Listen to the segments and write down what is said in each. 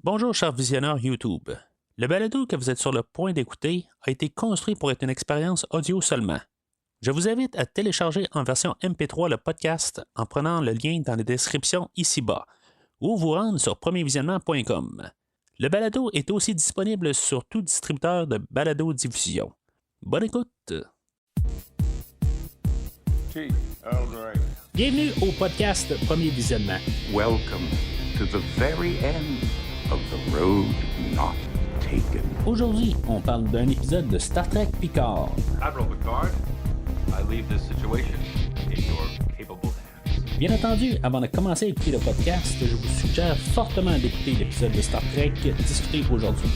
Bonjour, chers visionneurs YouTube. Le balado que vous êtes sur le point d'écouter a été construit pour être une expérience audio seulement. Je vous invite à télécharger en version MP3 le podcast en prenant le lien dans la description ici-bas ou vous rendre sur premiervisionnement.com. Le balado est aussi disponible sur tout distributeur de balado-diffusion. Bonne écoute! Bienvenue au podcast Premier Visionnement. Welcome to the very end of the road not taken. Aujourd'hui, on parle d'un épisode de Star Trek Picard. Admiral Picard, I leave this situation in your capable hands. Bien entendu, avant de commencer à écouter le podcast, je vous suggère fortement d'écouter l'épisode de Star Trek discuté aujourd'hui,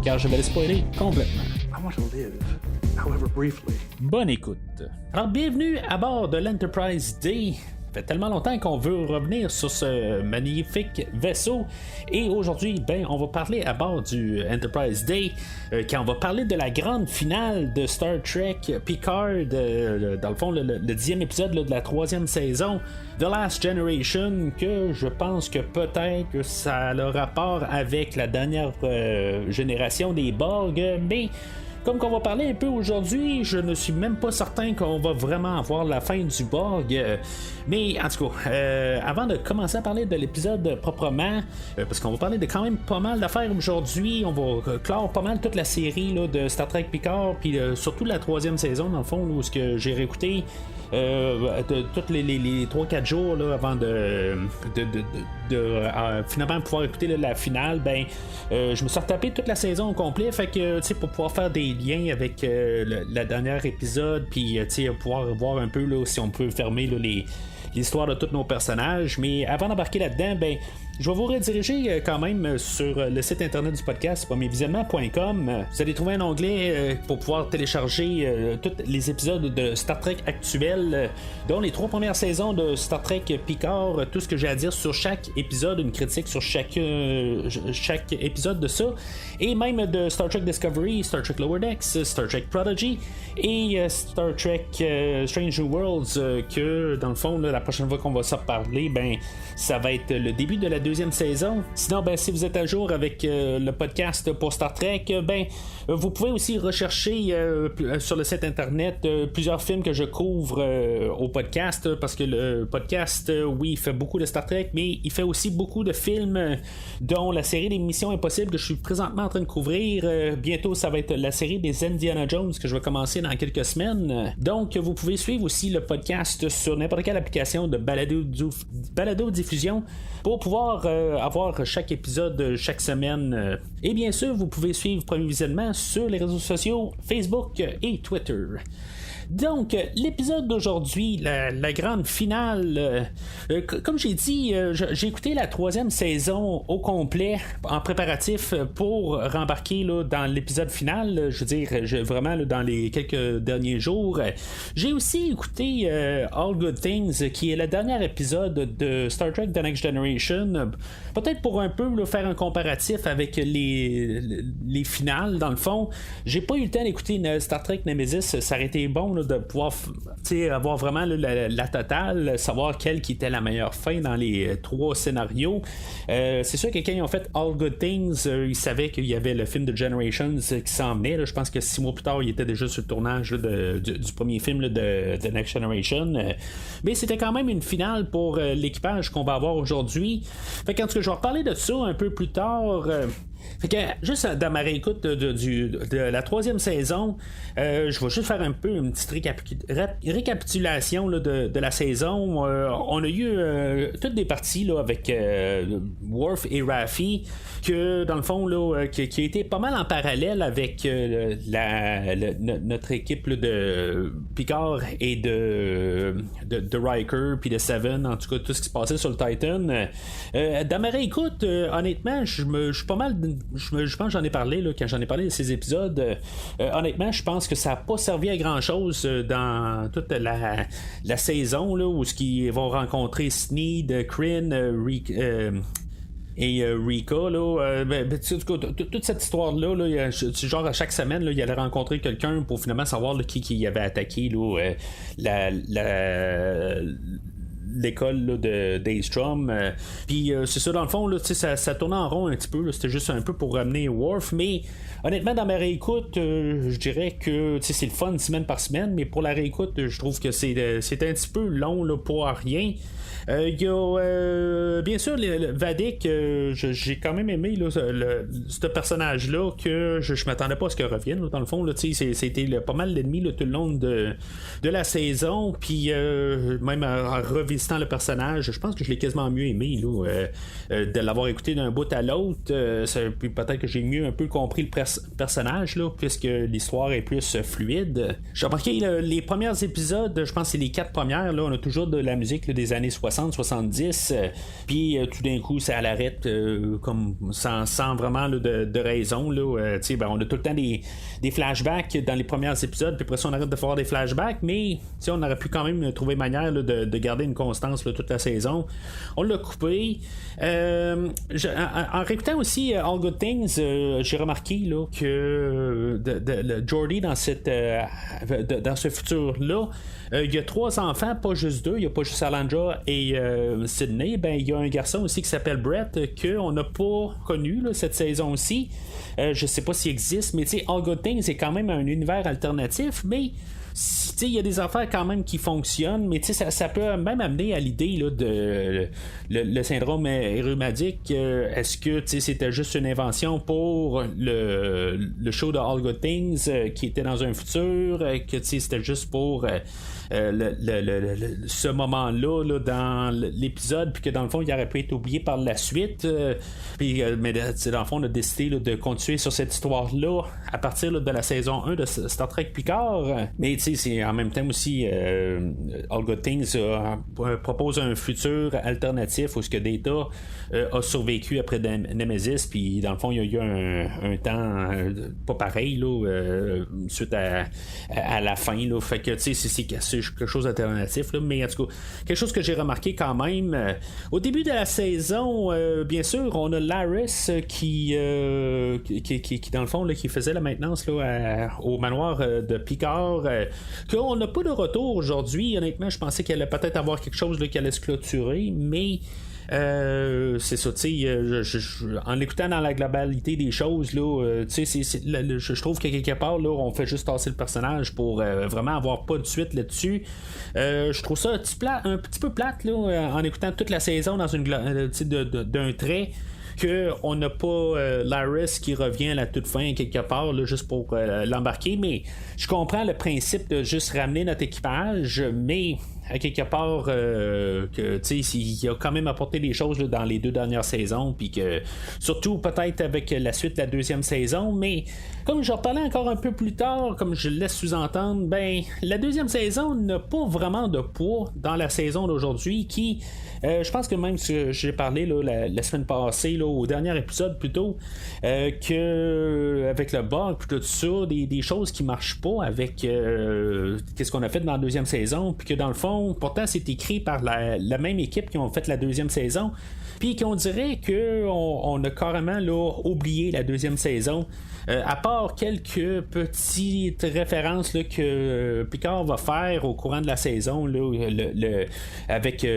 car je vais le spoiler complètement. I want to live, however briefly. Bonne écoute. Alors, bienvenue à bord de l'Enterprise D. Ça fait tellement longtemps qu'on veut revenir sur ce magnifique vaisseau. Et aujourd'hui, on va parler à bord du Enterprise D, quand on va parler de la grande finale de Star Trek Picard, dans le fond, le 10e épisode de la 3e saison, The Last Generation, que je pense que peut-être que ça a le rapport avec la dernière génération des Borg, mais... Comme qu'on va parler un peu aujourd'hui, je ne suis même pas certain qu'on va vraiment avoir la fin du Borg. Mais en tout cas, avant de commencer à parler de l'épisode proprement, parce qu'on va parler de quand même pas mal d'affaires aujourd'hui, on va clore pas mal toute la série là, de Star Trek Picard, puis surtout la 3e saison, dans le fond, où ce que j'ai réécouté tous les 3-4 jours là, avant de finalement pouvoir écouter là, la finale, je me suis retapé toute la saison au complet, fait que pour pouvoir faire des liens avec la dernière épisode, puis pouvoir voir un peu là, si on peut fermer là, l'histoire de tous nos personnages. Mais avant d'embarquer là-dedans, je vais vous rediriger quand même sur le site internet du podcast, premiervisionnement.com. Vous allez trouver un onglet pour pouvoir télécharger tous les épisodes de Star Trek actuels, dont les 3 premières saisons de Star Trek Picard, tout ce que j'ai à dire sur chaque épisode, une critique sur chaque épisode de ça, et même de Star Trek Discovery, Star Trek Lower Decks, Star Trek Prodigy et Star Trek Strange New Worlds, que dans le fond, là, la prochaine fois qu'on va s'en parler, ça va être le début de la 2e saison. Sinon, si vous êtes à jour avec le podcast pour Star Trek, vous pouvez aussi rechercher sur le site internet plusieurs films que je couvre au podcast, parce que le podcast, oui, il fait beaucoup de Star Trek, mais il fait aussi beaucoup de films, dont la série des Missions Impossibles que je suis présentement en train de couvrir. Bientôt, ça va être la série des Indiana Jones que je vais commencer dans quelques semaines. Donc, vous pouvez suivre aussi le podcast sur n'importe quelle application de balado-diffusion pour pouvoir avoir chaque épisode chaque semaine. Et bien sûr, vous pouvez suivre Premier Visionnement sur les réseaux sociaux Facebook et Twitter. Donc, l'épisode d'aujourd'hui, la grande finale, comme j'ai dit, j'ai écouté la 3e saison au complet en préparatif pour rembarquer là, dans l'épisode final. Je veux dire, vraiment là, dans les quelques derniers jours. J'ai aussi écouté All Good Things, qui est le dernier épisode de Star Trek The Next Generation. Peut-être pour un peu là, faire un comparatif avec les finales, dans le fond. J'ai pas eu le temps d'écouter Star Trek Nemesis, ça aurait été bon là, de pouvoir avoir vraiment là, la totale, savoir quelle qui était la meilleure fin dans les 3 scénarios. C'est sûr que quand ils ont fait All Good Things, ils savaient qu'il y avait le film de Generations qui s'en venait. Là. Je pense que 6 mois plus tard, il était déjà sur le tournage là, du premier film là, de The Next Generation. Mais c'était quand même une finale pour l'équipage qu'on va avoir aujourd'hui. Fait qu'en tout cas, je vais reparler de ça un peu plus tard. Fait que juste dans ma réécoute de la 3e saison, je vais juste faire un peu une petite récapitulation là, de la saison. On a eu toutes des parties là, avec Worf et Raffi, que dans le fond là, qui a été pas mal en parallèle avec notre équipe là, de Picard et de Riker puis de Seven, en tout cas tout ce qui se passait sur le Titan. Dans ma réécoute, honnêtement, je suis pas mal, je pense que j'en ai parlé là, quand j'en ai parlé de ces épisodes. Honnêtement, je pense que ça n'a pas servi à grand chose dans toute la saison là, où ils vont rencontrer Sneed, Kryn, et Rika là, toute cette histoire là, genre à chaque semaine là, il allait rencontrer quelqu'un pour finalement savoir là, qui avait attaqué là, l'école là, de Daystrom. Puis c'est ça, dans le fond, là, ça tournait en rond un petit peu. Là, c'était juste un peu pour ramener Worf. Mais honnêtement, dans ma réécoute, je dirais que c'est le fun semaine par semaine. Mais pour la réécoute, je trouve que c'est un petit peu long là, pour rien. Il y a bien sûr Vadic, j'ai quand même aimé là, ce personnage-là que je m'attendais pas à ce qu'il revienne. Là, dans le fond, là, c'était pas mal l'ennemi là, tout le long de la saison. Puis même en revisitant le personnage, je pense que je l'ai quasiment mieux aimé là, de l'avoir écouté d'un bout à l'autre. Puis peut-être que j'ai mieux un peu compris le personnage là, puisque l'histoire est plus fluide. J'ai remarqué les premiers épisodes, je pense que c'est les 4 premières, là, on a toujours de la musique là, des années 60-70, puis tout d'un coup ça l'arrête comme sans vraiment là, de raison là, ben, on a tout le temps des flashbacks dans les premiers épisodes, puis après ça on arrête de faire des flashbacks, mais on aurait pu quand même trouver manière là, de garder une constance là, toute la saison. On l'a coupé. En réécoutant aussi All Good Things, j'ai remarqué là, que Geordi dans ce futur là, il y a 3 enfants, pas juste 2, il n'y a pas juste Alondra et Sydney. Ben il y a un garçon aussi qui s'appelle Brett qu'on n'a pas connu là, cette saison aussi. Je sais pas s'il existe, mais All Good Things c'est quand même un univers alternatif, mais il y a des affaires quand même qui fonctionnent, mais ça peut même amener à l'idée là, de le syndrome rhumatique. Est-ce que c'était juste une invention pour le show de All Good Things qui était dans un futur, que c'était juste pour ce moment-là là, dans l'épisode, puis que dans le fond il aurait pu être oublié par la suite, puis mais dans le fond on a décidé là, de continuer sur cette histoire-là à partir là, de la saison 1 de Star Trek Picard, mais c'est en même temps aussi All Good Things propose un futur alternatif où ce que Data a survécu après Nemesis, puis dans le fond il y a eu un temps pas pareil là, suite à la fin là, fait que c'est quelque chose d'alternatif là, mais en tout cas quelque chose que j'ai remarqué quand même au début de la saison, bien sûr on a Laris qui dans le fond là, qui faisait la maintenance là, au manoir de Picard, qu'on n'a pas de retour aujourd'hui. Honnêtement, je pensais qu'elle allait peut-être avoir quelque chose là, qui allait se clôturer, mais c'est ça, tu sais, en l'écoutant dans la globalité des choses là, tu sais, je trouve que quelque part là, on fait juste tasser le personnage pour vraiment avoir pas de suite là-dessus. Je trouve ça un petit peu plate là, en écoutant toute la saison dans une d'un trait, qu'on n'a pas Laris qui revient à la toute fin quelque part là, juste pour l'embarquer, mais je comprends le principe de juste ramener notre équipage, mais à quelque part que tu sais il a quand même apporté des choses là, dans les 2 dernières saisons, puis que surtout peut-être avec la suite de la 2e saison, mais comme je reparlais encore un peu plus tard, comme je le laisse sous-entendre, ben la 2e saison n'a pas vraiment de poids dans la saison d'aujourd'hui, qui je pense que même si j'ai parlé là, la semaine passée là, au dernier épisode plutôt, que avec le bug puis tout ça, des choses qui marchent pas avec qu'est-ce qu'on a fait dans la 2e saison, puis que dans le fond pourtant c'est écrit par la même équipe qui ont fait la 2e saison, puis qu'on dirait qu'on a carrément là, oublié la 2e saison, à part quelques petites références là, que Picard va faire au courant de la saison là, avec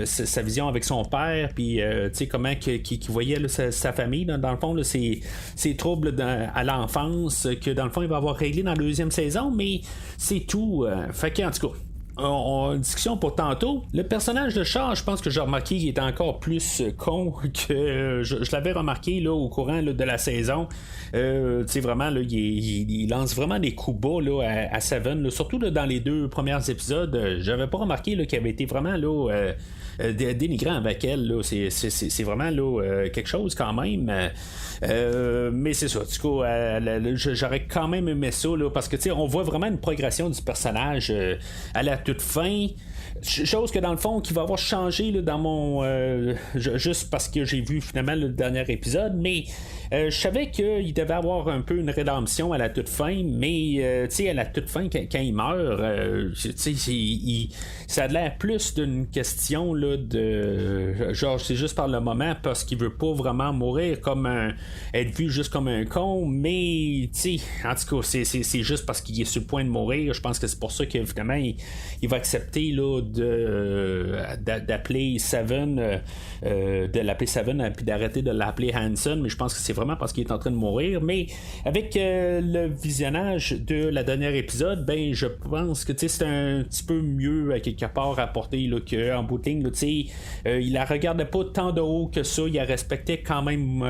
sa vision avec son père, puis tu sais comment qu'il voyait là, sa famille là, dans le fond là, ses troubles à l'enfance, que dans le fond il va avoir réglé dans la 2e saison, mais c'est tout. Fait qu'en tout cas, en discussion pour tantôt, le personnage de Char, je pense que j'ai remarqué qu'il était encore plus con que je l'avais remarqué là, au courant là, de la saison. Tu sais, vraiment là, il lance vraiment des coups bas là, à Seven là, surtout là, dans les 2 premiers épisodes. J'avais pas remarqué là, qu'il avait été vraiment là, dénigrant avec elle là. C'est vraiment là, quelque chose quand même, mais c'est ça, du coup j'aurais quand même aimé ça là, parce que tu sais on voit vraiment une progression du personnage à la toute fin, chose que dans le fond qui va avoir changé là, dans mon juste parce que j'ai vu finalement le dernier épisode, mais je savais qu'il devait avoir un peu une rédemption à la toute fin, mais tu sais à la toute fin quand il meurt, tu sais ça a l'air plus d'une question là, de genre c'est juste par le moment parce qu'il veut pas vraiment mourir comme être vu juste comme un con, mais tu sais en tout cas c'est juste parce qu'il est sur le point de mourir. Je pense que c'est pour ça que finalement il va accepter là, là, d'appeler Seven, de l'appeler Seven, puis d'arrêter de l'appeler Hanson, mais je pense que c'est vraiment parce qu'il est en train de mourir. Mais avec le visionnage de la dernière épisode, ben je pense que c'est un petit peu mieux à quelque part rapporté qu'en bout de ligne, il la regardait pas tant de haut que ça, il la respectait quand même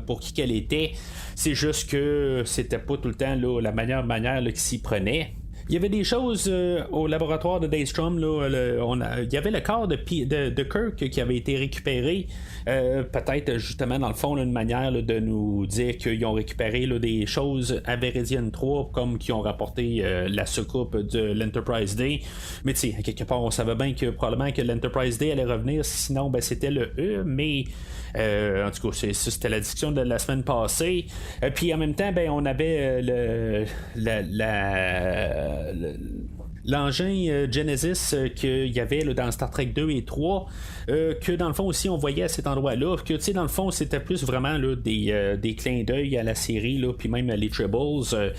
pour qui qu'elle était. C'est juste que c'était pas tout le temps la manière qu'il s'y prenait. Il y avait des choses au laboratoire de Daystrom. Il y avait le corps de Kirk qui avait été récupéré. Peut-être justement dans le fond une manière de nous dire qu'ils ont récupéré des choses à Veridian 3 comme qu'ils ont rapporté la soucoupe de l'Enterprise Day. Mais tu sais, à quelque part on savait bien que probablement que l'Enterprise Day allait revenir, sinon ben, c'était le E, mais en tout cas c'était la discussion de la semaine passée. Puis en même temps ben, on avait l'engin Genesis qu'il y avait dans Star Trek 2 et 3 que dans le fond aussi on voyait à cet endroit-là, que tu sais dans le fond c'était plus vraiment des clins d'œil à la série, puis même à les Tribbles.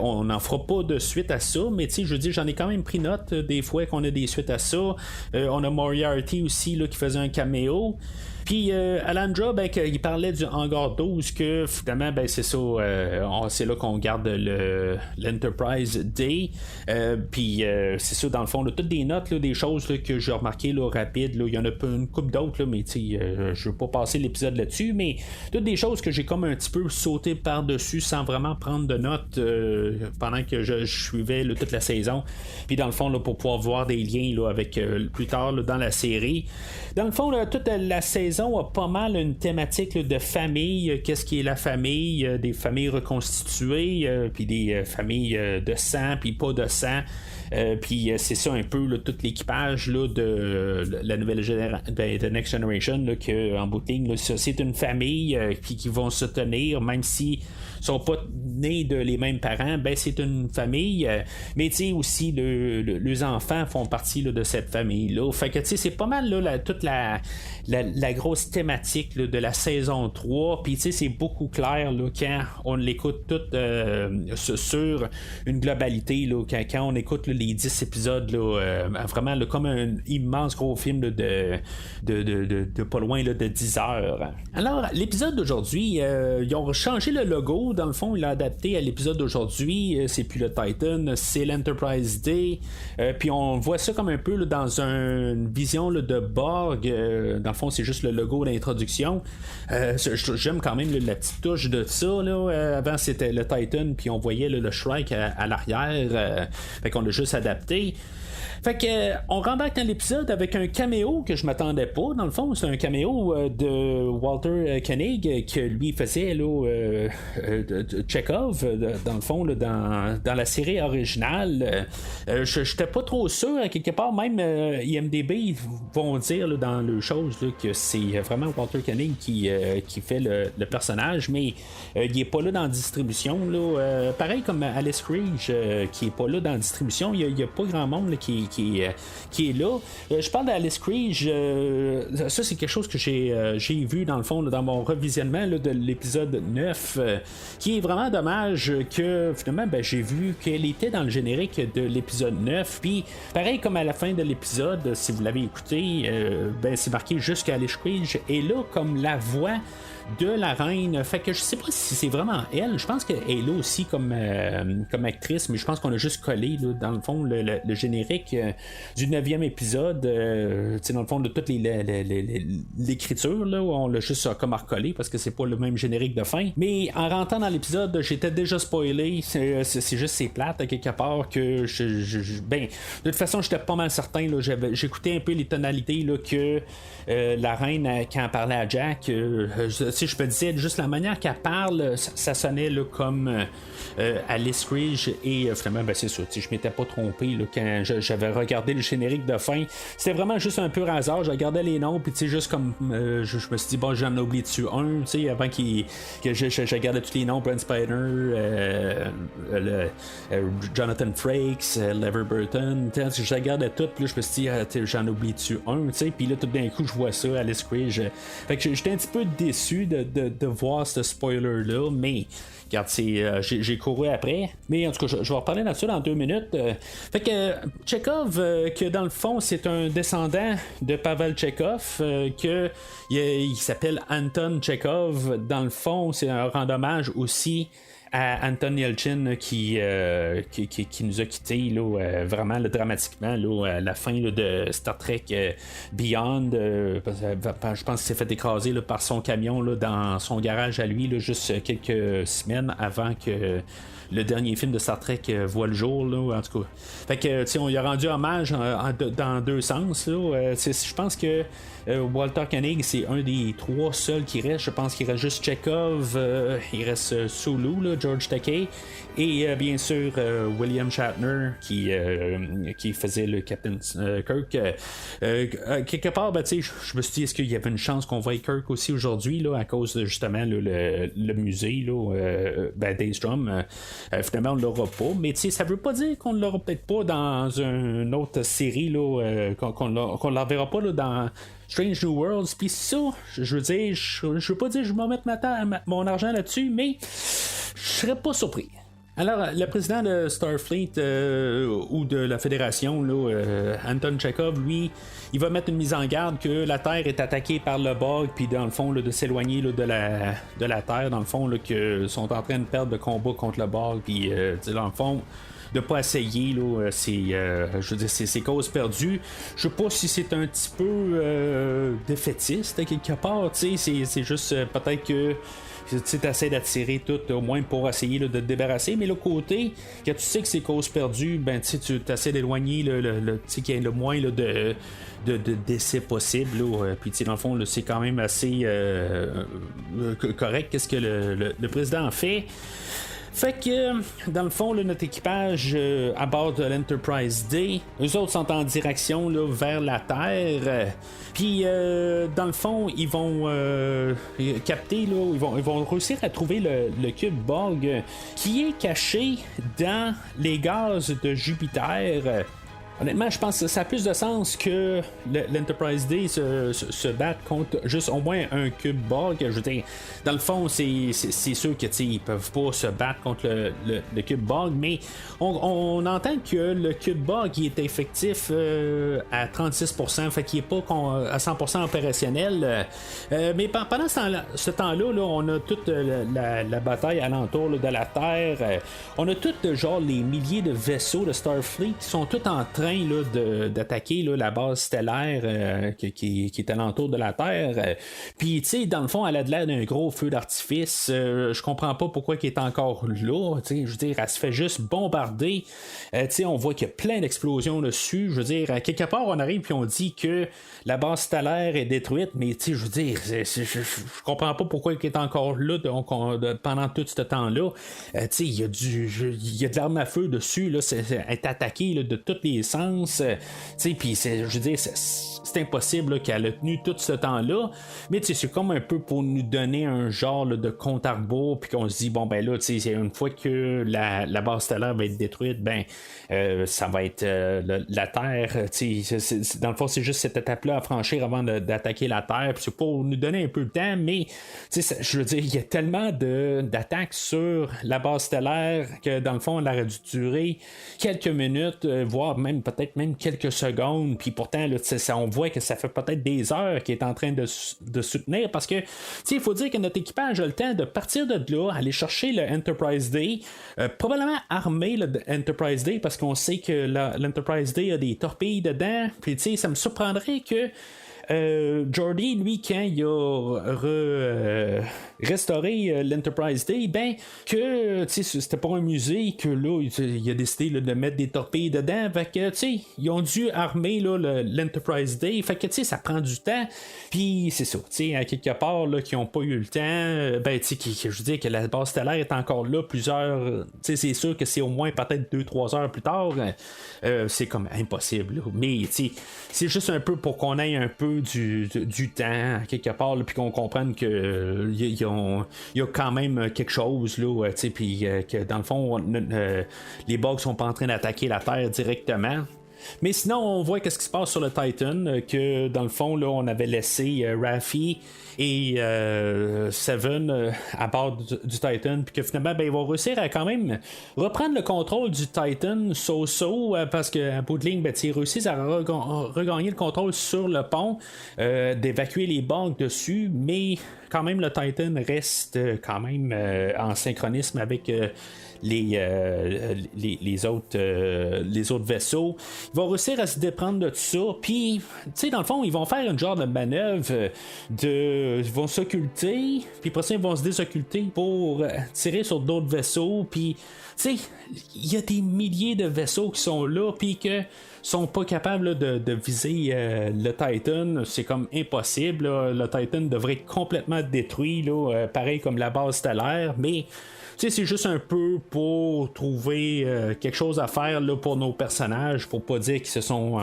On n'en fera pas de suite à ça, mais tu sais je veux dire j'en ai quand même pris note des fois qu'on a des suites à ça. On a Moriarty aussi qui faisait un caméo. Puis Alandra, ben, il parlait du hangar 12 que finalement ben, c'est ça, c'est là qu'on garde l'Enterprise Day. Puis c'est ça dans le fond, toutes des notes, des choses que j'ai remarquées rapides. Il y en a une couple d'autres, mais je veux pas passer l'épisode là-dessus, mais toutes des choses que j'ai comme un petit peu sauté par-dessus sans vraiment prendre de notes pendant que je suivais toute la saison. Puis dans le fond, pour pouvoir voir des liens avec plus tard dans la série. Dans le fond, toute la saison a pas mal une thématique de famille. Qu'est-ce qui est la famille? Des familles reconstituées, puis des familles de sang, puis pas de sang. Puis c'est ça un peu tout l'équipage de la nouvelle génération de Next Generation que en bout de ligne, c'est une famille qui vont se tenir même si sont pas nés de les mêmes parents, ben c'est une famille, mais tu sais aussi les enfants font partie de cette famille là. Fait que tu sais c'est pas mal toute la grosse thématique de la saison 3, puis tu sais c'est beaucoup clair quand on l'écoute tout sur une globalité quand on écoute les 10 épisodes vraiment comme un immense gros film de pas loin de 10 heures. Alors l'épisode d'aujourd'hui, ils ont changé le logo. Dans le fond, il l'a adapté à l'épisode d'aujourd'hui. C'est plus le Titan, c'est l'Enterprise Day. Puis on voit ça comme un peu dans une vision de Borg. Dans le fond, c'est juste le logo d'introduction. J'aime quand même la petite touche de ça. Avant, c'était le Titan, puis on voyait le Shrike à l'arrière. Fait qu'on l'a juste adapté. Fait que on rembarque dans l'épisode avec un caméo que je m'attendais pas. Dans le fond, c'est un caméo de Walter Koenig que lui faisait Chekhov dans le fond dans la série originale. J'étais pas trop sûr à quelque part. Même IMDb vont dire dans le chose que c'est vraiment Walter Koenig qui fait le personnage, mais il est pas là dans la distribution. Pareil comme Alice Krige qui est pas là dans la distribution. Il y a pas grand monde qui est là. Je parle d'Alice Krige. Ça, c'est quelque chose que j'ai vu dans le fond dans mon revisionnement de l'épisode 9, qui est vraiment dommage que finalement j'ai vu qu'elle était dans le générique de l'épisode 9. Puis pareil comme à la fin de l'épisode, si vous l'avez écouté, c'est marqué juste qu'Alice Krige est là comme la voix de la reine. Fait que je sais pas si c'est vraiment elle. Je pense qu'elle est là aussi comme actrice, mais je pense qu'on a juste collé dans le fond le générique du 9e épisode, dans le fond de toute l'écriture où on l'a juste comme recollé parce que c'est pas le même générique de fin. Mais en rentrant dans l'épisode, j'étais déjà spoilé. C'est juste c'est plate à quelque part que de toute façon j'étais pas mal certain. J'écoutais un peu les tonalités que la reine quand elle parlait à Jack. Je me disais juste la manière qu'elle parle, ça sonnait comme Alice Krige, et finalement c'est ça, je m'étais pas trompé quand j'avais regardé le générique de fin. C'était vraiment juste un pur hasard. Je regardais les noms, puis juste comme je me suis dit bon, j'en ai oublié dessus un, avant que je regardais tous les noms, Brent Spiner, Jonathan Frakes, Lever Burton, je regardais tout, puis je me suis dit j'en ai oublié dessus un, puis là tout d'un coup je vois ça, Alice Krige. Fait que j'étais un petit peu déçu. attendu de voir ce spoiler-là, mais regarde, j'ai couru après. Mais en tout cas, je vais reparler là-dessus dans 2 minutes. Fait que Chekhov, que dans le fond, c'est un descendant de Pavel Chekhov, que il s'appelle Anton Chekhov. Dans le fond, c'est un rend hommage aussi à Anton Yelchin qui nous a quittés là, vraiment là, dramatiquement là, à la fin là, de Star Trek Beyond. Je pense qu'il s'est fait écraser là, par son camion là, dans son garage à lui là, juste quelques semaines avant que le dernier film de Star Trek voit le jour là, en tout cas. Fait que on lui a rendu hommage dans 2 sens là. Je pense que Walter Koenig c'est un des 3 seuls qui reste. Je pense qu'il reste juste Chekhov, il reste Sulu là, George Takei, et bien sûr William Shatner qui faisait le Captain Kirk. Quelque part, je me suis dit, est-ce qu'il y avait une chance qu'on voie Kirk aussi aujourd'hui là, à cause de justement là, le musée là, Daystrom. Finalement on l'aura pas, mais ça veut pas dire qu'on l'aura peut-être pas dans une autre série là, qu'on la verra pas là, dans Strange New Worlds. Puis ça, je veux dire, je veux pas dire que je vais mettre mon argent là-dessus, mais je serais pas surpris. Alors, le président de Starfleet ou de la Fédération, là, Anton Chekhov, lui, il va mettre une mise en garde que la Terre est attaquée par le Borg, puis dans le fond, là, de s'éloigner là, de la Terre, dans le fond, là, que sont en train de perdre le combat contre le Borg, puis dans le fond, de pas essayer là, je veux dire, c'est cause perdue. Je sais pas si c'est un petit peu défaitiste quelque part, c'est juste peut-être que tu essaies d'attirer tout au moins pour essayer là, de te débarrasser, mais l'autre côté, quand tu sais que c'est cause perdue, ben tu essaies d'éloigner qu'il y ait le moins là, de décès possible puis dans le fond là, c'est quand même assez correct qu'est-ce que le président fait. Fait que, dans le fond, là, notre équipage à bord de l'Enterprise D, eux autres sont en direction là, vers la Terre. Puis, dans le fond, ils vont capter, là, ils vont réussir à trouver le cube Borg qui est caché dans les gaz de Jupiter. Honnêtement, je pense que ça a plus de sens que l'Enterprise D se batte contre juste au moins un cube Borg. Je veux dire, dans le fond, c'est sûr que ils peuvent pas se battre contre le cube Borg, mais on entend que le cube Borg il est effectif à 36%, fait qu'il est pas à 100% opérationnel. Mais pendant ce temps-là, là, on a toute la bataille alentour là, de la Terre. On a tout genre les milliers de vaisseaux de Starfleet qui sont tous en train d'attaquer la base stellaire qui est alentour de la Terre. Puis, tu sais, dans le fond, elle a de l'air d'un gros feu d'artifice. Je comprends pas pourquoi elle est encore là. Tu sais, je veux dire, elle se fait juste bombarder. Tu sais, on voit qu'il y a plein d'explosions dessus. Je veux dire, à quelque part, on arrive puis on dit que la base stellaire est détruite, mais tu sais, je veux dire, je comprends pas pourquoi elle est encore là pendant tout ce temps-là. Tu sais, il y a de l'arme à feu dessus. Là, elle est attaquée là, de tous les sens. Puis je veux dire, c'est impossible là, qu'elle a tenu tout ce temps-là, mais c'est comme un peu pour nous donner un genre là, de compte à rebours, puis qu'on se dit bon ben là, une fois que la base stellaire va être détruite, ben ça va être la Terre, dans le fond c'est juste cette étape-là à franchir avant d'attaquer la Terre, puis c'est pour nous donner un peu de temps, mais je veux dire, il y a tellement d'attaques sur la base stellaire que dans le fond elle aurait dû durer quelques minutes, voire peut-être même quelques secondes, puis pourtant là, on voit que ça fait peut-être des heures qu'il est en train de soutenir, parce que il faut dire que notre équipage a le temps de partir de là, aller chercher le Enterprise D, probablement armer le Enterprise D, parce qu'on sait que l'Enterprise D a des torpilles dedans, puis ça me surprendrait que Geordi, lui, quand il a restauré l'Enterprise D, ben que c'était pas un musée, que là il a décidé là, de mettre des torpilles dedans, fait que ils ont dû armer là, l'Enterprise D, fait que ça prend du temps, puis c'est ça, à quelque part là, qui ont pas eu le temps, ben je veux dire que la base stellaire est encore là plusieurs, c'est sûr que c'est au moins peut-être 2-3 heures plus tard, c'est comme impossible là. Mais c'est juste un peu pour qu'on ait un peu du temps quelque part, puis qu'on comprenne que il y a quand même quelque chose là, puis que dans le fond les bugs sont pas en train d'attaquer la Terre directement. Mais sinon, on voit qu'est-ce qui se passe sur le Titan, que dans le fond, là, on avait laissé Raffi et Seven à bord du Titan, puis que finalement, ben, ils vont réussir à quand même reprendre le contrôle du Titan parce qu'à bout de ligne, ben, ils réussissent à regagner le contrôle sur le pont, d'évacuer les bugs dessus, mais quand même le Titan reste quand même en synchronisme avec les autres vaisseaux. Ils vont réussir à se déprendre de tout ça, puis tu sais, dans le fond, ils vont faire une genre de manœuvre ils vont s'occulter, puis après ça ils vont se désocculter pour tirer sur d'autres vaisseaux, puis tu sais, il y a des milliers de vaisseaux qui sont là, puis que sont pas capables là, de viser le Titan. C'est comme impossible là. Le Titan devrait être complètement détruit là, pareil comme la base stellaire, mais c'est juste un peu pour trouver quelque chose à faire là, pour nos personnages, pour pas dire qu'ils se sont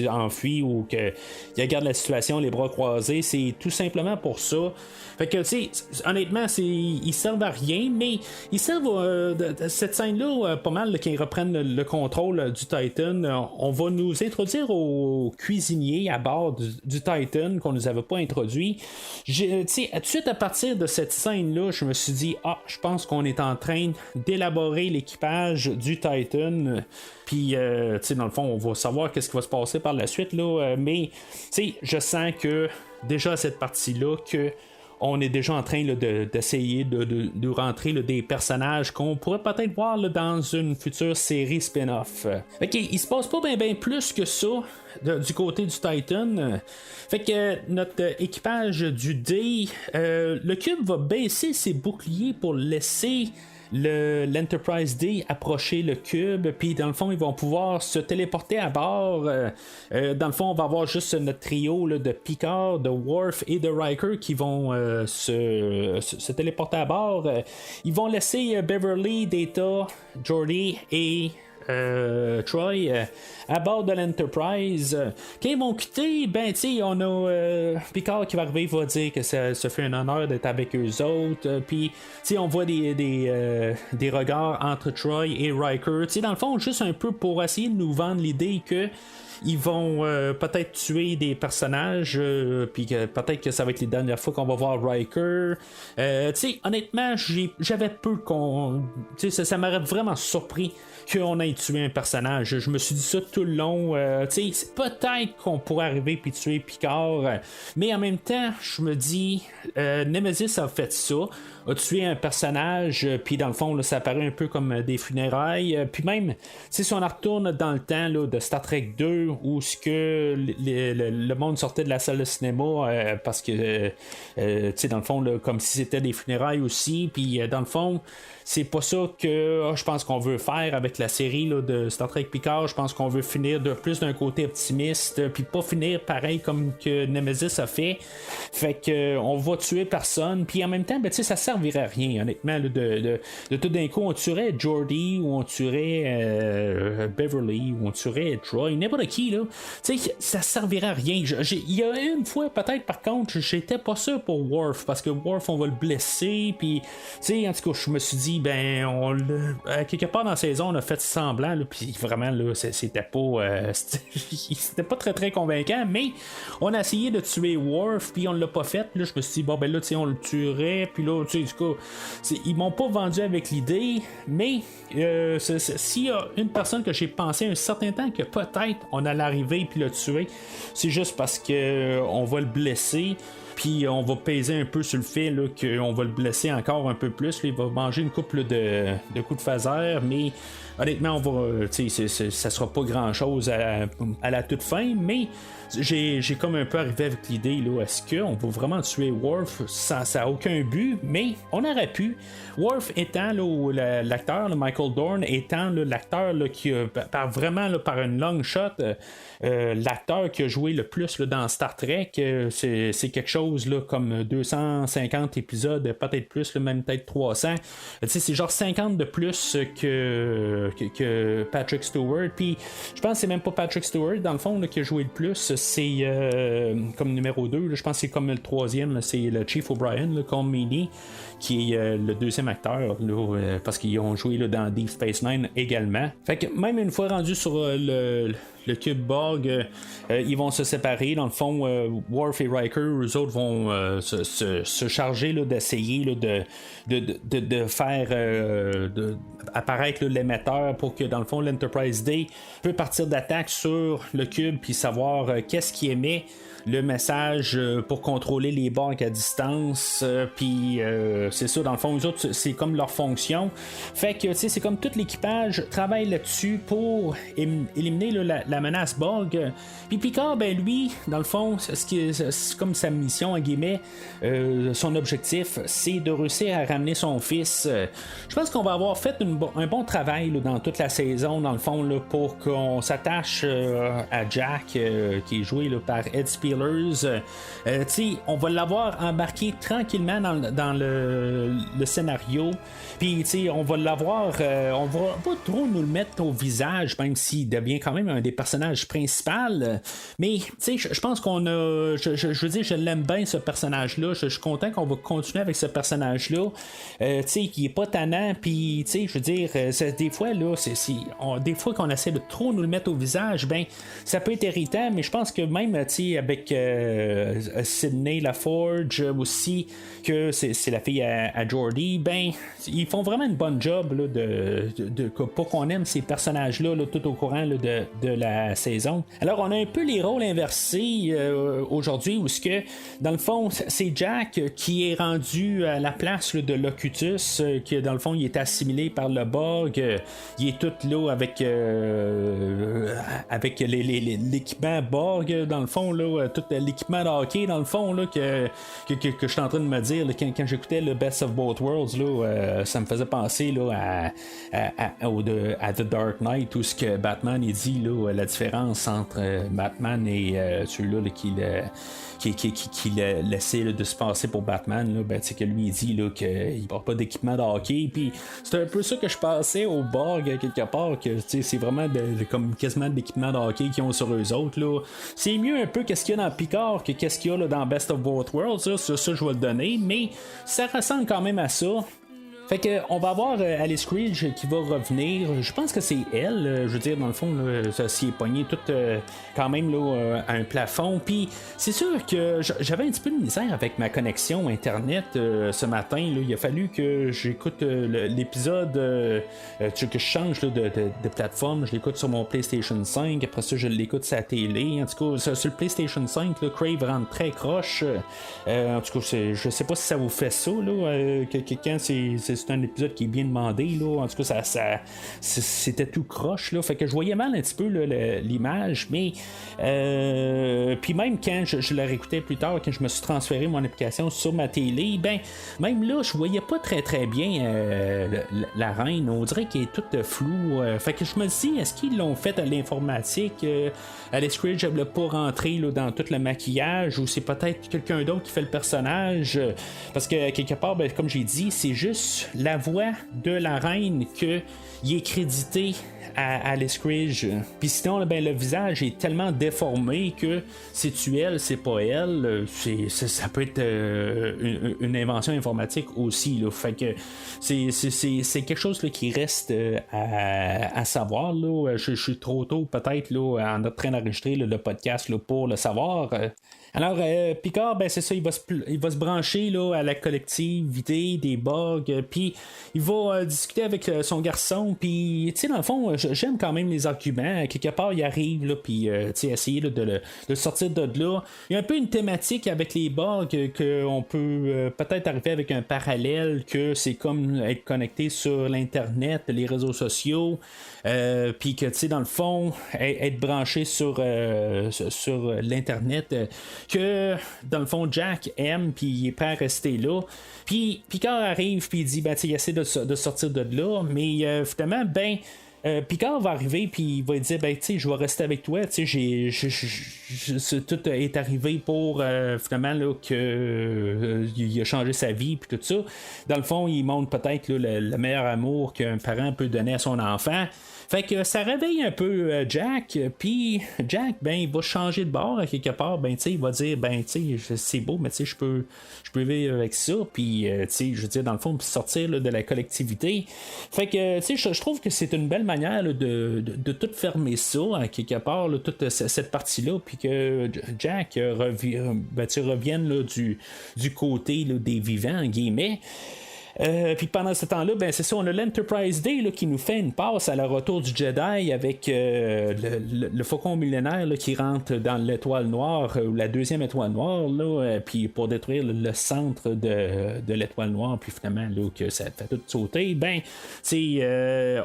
enfuis ou qu'ils regardent la situation les bras croisés. C'est tout simplement pour ça. Fait que, honnêtement, ils servent à rien, mais ils servent cette scène-là pas mal qu'ils reprennent le contrôle du Titan. On va nous introduire au cuisinier à bord du Titan qu'on nous avait pas introduit. Tout de suite à partir de cette scène-là, je me suis dit, je pense qu'on est en train d'élaborer l'équipage du Titan. Puis, dans le fond, on va savoir qu'est-ce qui va se passer par la suite, là. Mais, je sens que déjà à cette partie-là, que on est déjà en train là, d'essayer de rentrer là, des personnages qu'on pourrait peut-être voir là, dans une future série spin-off. Ok, il se passe pas bien plus que ça du côté du Titan. Fait que notre équipage du D, le cube va baisser ses boucliers pour laisser l'Enterprise D approcher le cube, puis dans le fond ils vont pouvoir se téléporter à bord. Dans le fond on va avoir juste notre trio là, de Picard, de Worf et de Riker qui vont se téléporter à bord. Ils vont laisser Beverly, Data, Geordi et Troy à bord de l'Enterprise. Quand ils vont quitter, ben tu sais, on a Picard qui va arriver, il va dire que ça fait un honneur d'être avec eux autres. Puis tu sais, on voit des regards entre Troy et Riker. Tu sais, dans le fond, juste un peu pour essayer de nous vendre l'idée que ils vont peut-être tuer des personnages, puis peut-être que ça va être les dernières fois qu'on va voir Riker. Tu sais, honnêtement, j'avais peu tu sais, ça m'aurait vraiment surpris qu'on ait tué un personnage. Je me suis dit ça tout le long. Tu sais, peut-être qu'on pourrait arriver puis tuer Picard, mais en même temps, je me dis, Nemesis a fait ça, a tué un personnage, puis dans le fond, là, ça apparaît un peu comme des funérailles. Puis même, si on retourne dans le temps là, de Star Trek 2, où ce que le monde sortait de la salle de cinéma parce que, tu sais, dans le fond, là, comme si c'était des funérailles aussi, puis dans le fond, c'est pas ça que je pense qu'on veut faire avec la série là, de Star Trek Picard. Je pense qu'on veut finir de plus d'un côté optimiste, puis pas finir pareil comme que Nemesis a fait. Fait que on va tuer personne, puis en même temps, ben, ça servirait à rien, honnêtement, là, de tout d'un coup, on tuerait Geordi, ou on tuerait Beverly, ou on tuerait Troy, n'importe qui, là. Ça servirait à rien. Il y a une fois, peut-être, par contre, j'étais pas sûr pour Worf, parce que Worf, on va le blesser, puis, en tout cas, je me suis dit, ben, quelque part dans la saison, on a fait semblant, puis vraiment, là, c'était pas c'était pas très très convaincant, mais on a essayé de tuer Worf, puis on l'a pas fait. Là, je me suis dit, bon, ben là, on le tuerait, puis là, du coup, ils m'ont pas vendu avec l'idée, mais s'il y a une personne que j'ai pensé un certain temps que peut-être on allait arriver puis le tuer, c'est juste parce que on va le blesser. Puis on va peser un peu sur le fait là, qu'on va le blesser encore un peu plus. Là, il va manger une couple de coups de phaser, mais honnêtement, on va, ça sera pas grand chose à la toute fin, mais j'ai comme un peu arrivé avec l'idée là, est-ce qu'on va vraiment tuer Worf? Ça a aucun but, mais on aurait pu. Worf étant là, l'acteur, là, Michael Dorn étant là, l'acteur là, qui par vraiment là, par une long shot, l'acteur qui a joué le plus là, dans Star Trek, c'est quelque chose chose là, comme 250 épisodes, peut-être plus, là, même peut-être 300. C'est genre 50 de plus que Patrick Stewart. Puis je pense que c'est même pas Patrick Stewart, dans le fond, là, qui a joué le plus. C'est comme numéro 2. Là, je pense que c'est comme le troisième. Là, c'est le Chief O'Brien, Colm Meaney, qui est le deuxième acteur, là, parce qu'ils ont joué là, dans Deep Space Nine également. Fait que même une fois rendu sur le cube Borg, ils vont se séparer. Dans le fond, Worf et Riker, eux autres vont se charger là, d'essayer là, de faire apparaître là, l'émetteur pour que, dans le fond, l'Enterprise D peut partir d'attaque sur le cube puis savoir qu'est-ce qui émet le message pour contrôler les Borg à distance. Puis c'est ça, dans le fond, eux autres, c'est comme leur fonction. Fait que, tu sais, c'est comme tout l'équipage travaille là-dessus pour éliminer là, la menace Borg. Puis Picard, ben lui, dans le fond, c'est comme sa mission, en guillemets, son objectif, c'est de réussir à ramener son fils. Je pense qu'on va avoir fait un bon travail là, dans toute la saison, dans le fond, là, pour qu'on s'attache à Jack, qui est joué là, par Ed Speleers. On va l'avoir embarqué tranquillement dans le scénario. Puis on va l'avoir, on va pas trop nous le mettre au visage, même s'il devient quand même un des personnages principaux. Mais je pense qu'on a, je veux dire, je l'aime bien ce personnage-là. Je suis content qu'on va continuer avec ce personnage-là. Qui est pas tannant. Puis je veux dire, des fois là, des fois qu'on essaie de trop nous le mettre au visage, ben ça peut être irritant. Mais je pense que même avec Sydney LaForge aussi, que c'est la fille à Geordi, ben ils font vraiment une bonne job là, pour qu'on aime ces personnages-là là, tout au courant là, de la saison. Alors on a un peu les rôles inversés aujourd'hui, où ce que dans le fond c'est Jack qui est rendu à la place là, de Locutus, qui dans le fond il est assimilé par le Borg, il est tout là avec l'équipement Borg, dans le fond là, tout l'équipement de hockey dans le fond là, que je suis en train de me dire là, quand j'écoutais le Best of Both Worlds là, ça me faisait penser là, à The Dark Knight, où ce que Batman il dit là, la différence entre Batman et celui-là là, qui l'a laissé là, de se passer pour Batman là, ben, que lui il dit là, qu'il ne porte pas d'équipement de hockey. Puis c'est un peu ça que je pensais au Borg quelque part, que c'est vraiment comme quasiment de l'équipement de hockey qu'ils ont sur eux autres là. C'est mieux un peu qu'est-ce qu'il y a dans Picard que qu'est-ce qu'il y a là, dans Best of Both Worlds. Ça je vais le donner, mais ça ressemble quand même à ça. Fait que on va avoir Alice Creed qui va revenir. Je pense que c'est elle. Je veux dire, dans le fond, là, ça s'y est pogné tout quand même là, à un plafond. Puis c'est sûr que j'avais un petit peu de misère avec ma connexion Internet ce matin. Là. Il a fallu que j'écoute l'épisode, que je change là, de plateforme. Je l'écoute sur mon PlayStation 5. Après ça, je l'écoute sur la télé. En tout cas, sur le PlayStation 5, là, Crave rentre très croche. En tout cas, je sais pas si ça vous fait ça, là, quand c'est un épisode qui est bien demandé, là. En tout cas, c'était tout croche, là. Fait que je voyais mal un petit peu là, l'image, mais puis même quand je la réécoutais plus tard, quand je me suis transféré mon application sur ma télé, ben même là, je voyais pas très très bien la reine. On dirait qu'elle est toute floue. Fait que je me dis, est-ce qu'ils l'ont fait à l'informatique? Alice Creed, je ne voulais pas rentrer là, dans tout le maquillage, ou c'est peut-être quelqu'un d'autre qui fait le personnage, parce que quelque part, ben, comme j'ai dit, c'est juste la voix de la reine qui est crédité à Alice Creed. Puis sinon, ben, le visage est tellement déformé que c'est-tu elle, c'est pas elle. Ça peut être une invention informatique aussi. Là. Fait que c'est quelque chose là, qui reste à savoir. Là. Je suis trop tôt peut-être là, en train d'enregistrer là, le podcast là, pour le savoir. Alors, Picard, ben, c'est ça, il va se brancher là, à la collectivité des Borg, puis il va discuter avec son garçon, puis, tu sais, dans le fond, j'aime quand même les arguments. Quelque part, il arrive, là, puis, tu sais, essayer là, de sortir de là. Il y a un peu une thématique avec les Borg qu'on peut peut-être arriver avec un parallèle, que c'est comme être connecté sur l'Internet, les réseaux sociaux, puis que, tu sais, dans le fond, être branché sur l'Internet, que dans le fond Jack aime, puis il est prêt à rester là. Puis Picard arrive, puis il dit, ben, il essaie de sortir de là, mais finalement, ben, Picard va arriver puis il va dire ben tu sais je vais rester avec toi, tu sais tout est arrivé pour finalement là que il a changé sa vie puis tout ça. Dans le fond il montre peut-être là, le meilleur amour qu'un parent peut donner à son enfant. Fait que ça réveille un peu Jack, puis Jack, ben, il va changer de bord à quelque part, ben, tu sais, il va dire, ben, tu sais, c'est beau, mais tu sais, je peux vivre avec ça, puis, tu sais, je veux dire, dans le fond, sortir là, de la collectivité. Fait que, tu sais, je trouve que c'est une belle manière là, de tout fermer ça, à quelque part, là, toute cette partie-là, puis que Jack revienne là, du côté là, des vivants, en guillemets. Puis pendant ce temps-là, ben c'est ça, on a l'Enterprise Day là, qui nous fait une passe à la retour du Jedi avec le faucon millénaire là, qui rentre dans l'étoile noire, ou la deuxième étoile noire, puis pour détruire le centre de l'étoile noire, puis finalement là, que ça fait tout sauter. Ben,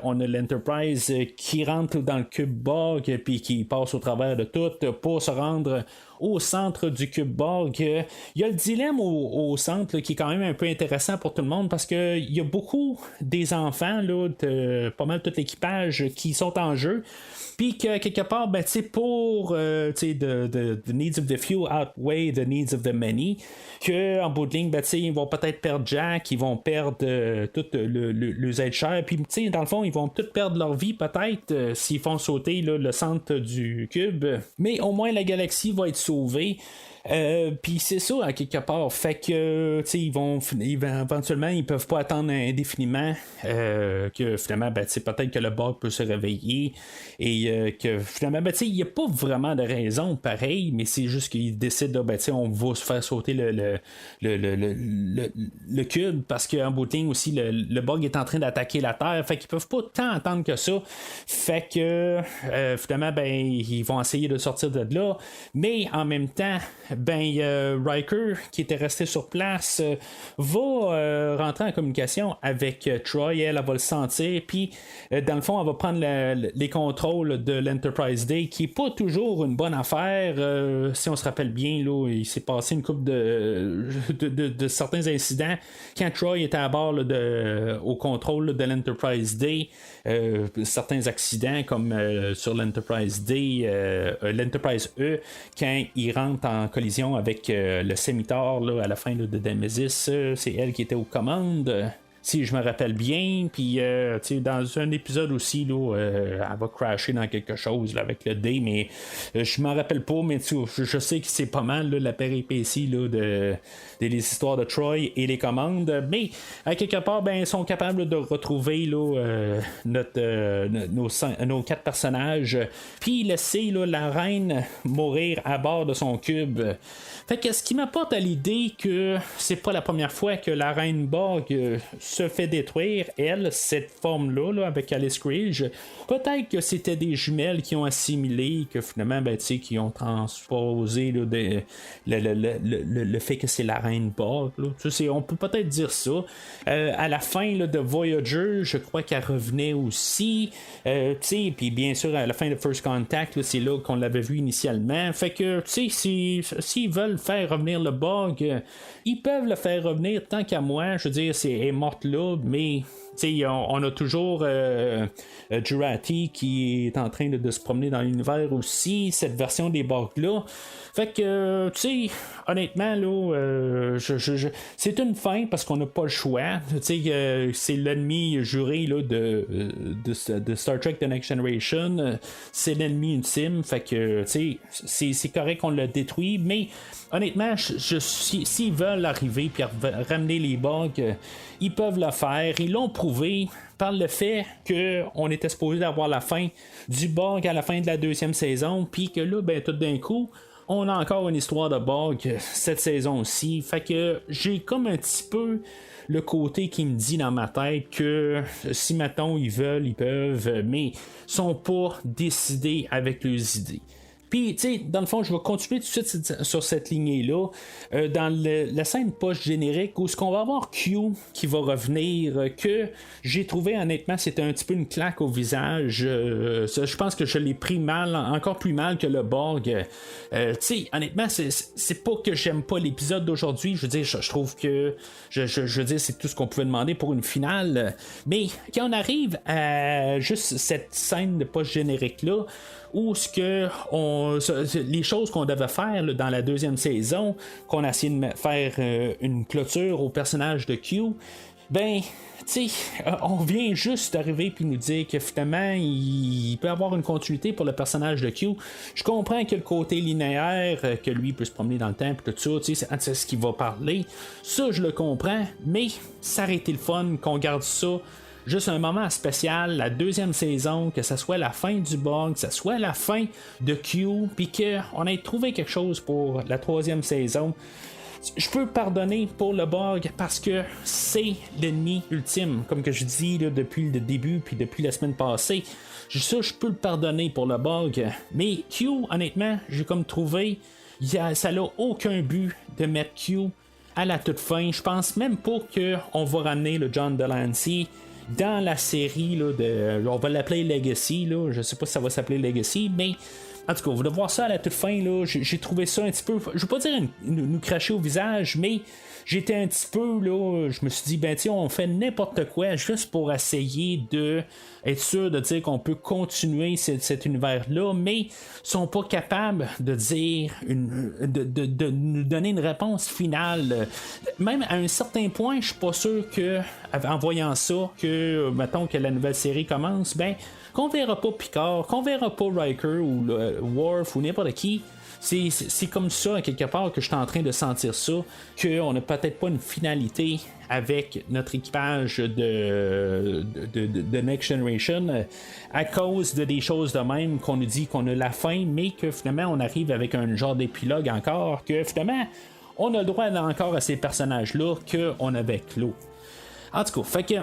on a l'Enterprise qui rentre dans le cube Borg, puis qui passe au travers de tout pour se rendre au centre du cube Borg. Il y a le dilemme au centre là, qui est quand même un peu intéressant pour tout le monde parce qu'il y a beaucoup des enfants, là, de pas mal tout l'équipage qui sont en jeu. Puis que quelque part, ben, pour the needs of the few outweigh the needs of the many, qu'en bout de ligne, ben, ils vont peut-être perdre Jack, ils vont perdre tout le être cher, puis dans le fond, ils vont tous perdre leur vie peut-être s'ils font sauter là, le centre du cube. Mais au moins, la galaxie va être sauvée. Puis c'est ça à quelque part, fait que éventuellement ils peuvent pas attendre indéfiniment que finalement peut-être que le Borg peut se réveiller et que finalement il n'y a pas vraiment de raison pareil, mais c'est juste qu'ils décident on va se faire sauter le cube parce qu'en bout de ligne aussi le Borg est en train d'attaquer la Terre, fait qu'ils peuvent pas tant attendre que ça, fait que finalement ils vont essayer de sortir de là, mais en même temps Riker, qui était resté sur place, va rentrer en communication avec Troy. Elle va le sentir, puis dans le fond, elle va prendre les contrôles de l'Enterprise Day, qui n'est pas toujours une bonne affaire. Si on se rappelle bien, là, il s'est passé une couple de certains incidents quand Troy était à bord au contrôle de l'Enterprise Day. Certains accidents, comme sur l'Enterprise Day, l'Enterprise E, quand il rentre en collision avec le Scimitar là, à la fin là, de Nemesis, c'est elle qui était aux commandes. Si je me rappelle bien, puis dans un épisode aussi, là, elle va crasher dans quelque chose là, avec le D, mais je m'en rappelle pas, mais je sais que c'est pas mal là, la péripétie là, des histoires de Troy et les commandes, mais à quelque part, ils sont capables de retrouver là, nos 4 personnages, puis laisser là, la reine mourir à bord de son cube. Fait que ce qui m'apporte à l'idée que c'est pas la première fois que la reine Borg se fait détruire, elle, cette forme-là, là, avec Alice Krige. Peut-être que c'était des jumelles qui ont assimilé, que finalement, qui ont transposé là, le fait que c'est la reine Borg. Là. On peut peut-être dire ça. À la fin là, de Voyager, je crois qu'elle revenait aussi. Puis bien sûr, à la fin de First Contact, là, c'est là qu'on l'avait vu initialement. Fait que, s'ils veulent faire revenir le Borg, ils peuvent le faire revenir tant qu'à moi. Je veux dire, elle est morte là, mais on a toujours Jurati qui est en train de se promener dans l'univers aussi, cette version des Borg là. Fait que, honnêtement, là, c'est une fin parce qu'on n'a pas le choix. C'est l'ennemi juré là, de Star Trek The Next Generation. C'est l'ennemi ultime. Fait que, c'est correct qu'on le détruit, mais honnêtement, s'ils veulent arriver et ramener les Borg, ils peuvent le faire. Ils l'ont prouvé par le fait qu'on était supposé avoir la fin du Borg à la fin de la 2e saison, puis que là, tout d'un coup, on a encore une histoire de Borg cette saison-ci. Fait que j'ai comme un petit peu le côté qui me dit dans ma tête que si maintenant ils veulent, ils peuvent, mais sont pas décidés avec leurs idées. Puis, tu sais, dans le fond, je vais continuer tout de suite sur cette lignée-là. Dans la scène post-générique, où ce qu'on va avoir Q qui va revenir, que j'ai trouvé, honnêtement, c'était un petit peu une claque au visage. Je pense que je l'ai pris mal, encore plus mal que le Borg. Tu sais, honnêtement, c'est pas que j'aime pas l'épisode d'aujourd'hui. Je veux dire, je trouve que, je veux dire, c'est tout ce qu'on pouvait demander pour une finale. Mais quand on arrive à juste cette scène de post-générique-là, où les choses qu'on devait faire là, dans la deuxième saison, qu'on a essayé de faire une clôture au personnage de Q, ben, tu sais, on vient juste d'arriver puis nous dire que finalement, il peut avoir une continuité pour le personnage de Q. Je comprends que le côté linéaire, que lui peut se promener dans le temps et tout ça, tu sais, c'est ce qu'il va parler. Ça, je le comprends, mais ça aurait été le fun qu'on garde ça juste un moment spécial, la deuxième saison, que ça soit la fin du Borg, que ça soit la fin de Q, puis qu'on ait trouvé quelque chose pour la troisième saison. Je peux pardonner pour le Borg parce que c'est l'ennemi ultime, comme que je dis là, depuis le début, puis depuis la semaine passée. Ça, je peux le pardonner pour le Borg. Mais Q, honnêtement, j'ai comme trouvé, ça n'a aucun but de mettre Q à la toute fin. Je pense même pas qu'on va ramener le John Delancey dans la série là, on va l'appeler Legacy, là. Je sais pas si ça va s'appeler Legacy, mais en tout cas, vous devez voir ça à la toute fin, là. J'ai trouvé ça un petit peu, je veux pas dire nous cracher au visage, mais j'étais un petit peu là, je me suis dit, ben tiens, on fait n'importe quoi juste pour essayer de être sûr de dire qu'on peut continuer cet univers-là, mais sont pas capables de dire de nous donner une réponse finale. Même à un certain point, je suis pas sûr que en voyant ça, que mettons que la nouvelle série commence, ben qu'on verra pas Picard, qu'on verra pas Riker ou Worf ou n'importe qui. C'est comme ça, à quelque part, que je suis en train de sentir ça, qu'on n'a peut-être pas une finalité avec notre équipage de Next Generation à cause de des choses de même qu'on nous dit qu'on a la fin, mais que finalement on arrive avec un genre d'épilogue encore, que finalement on a le droit encore à ces personnages-là qu'on avait clos. En tout cas, fait que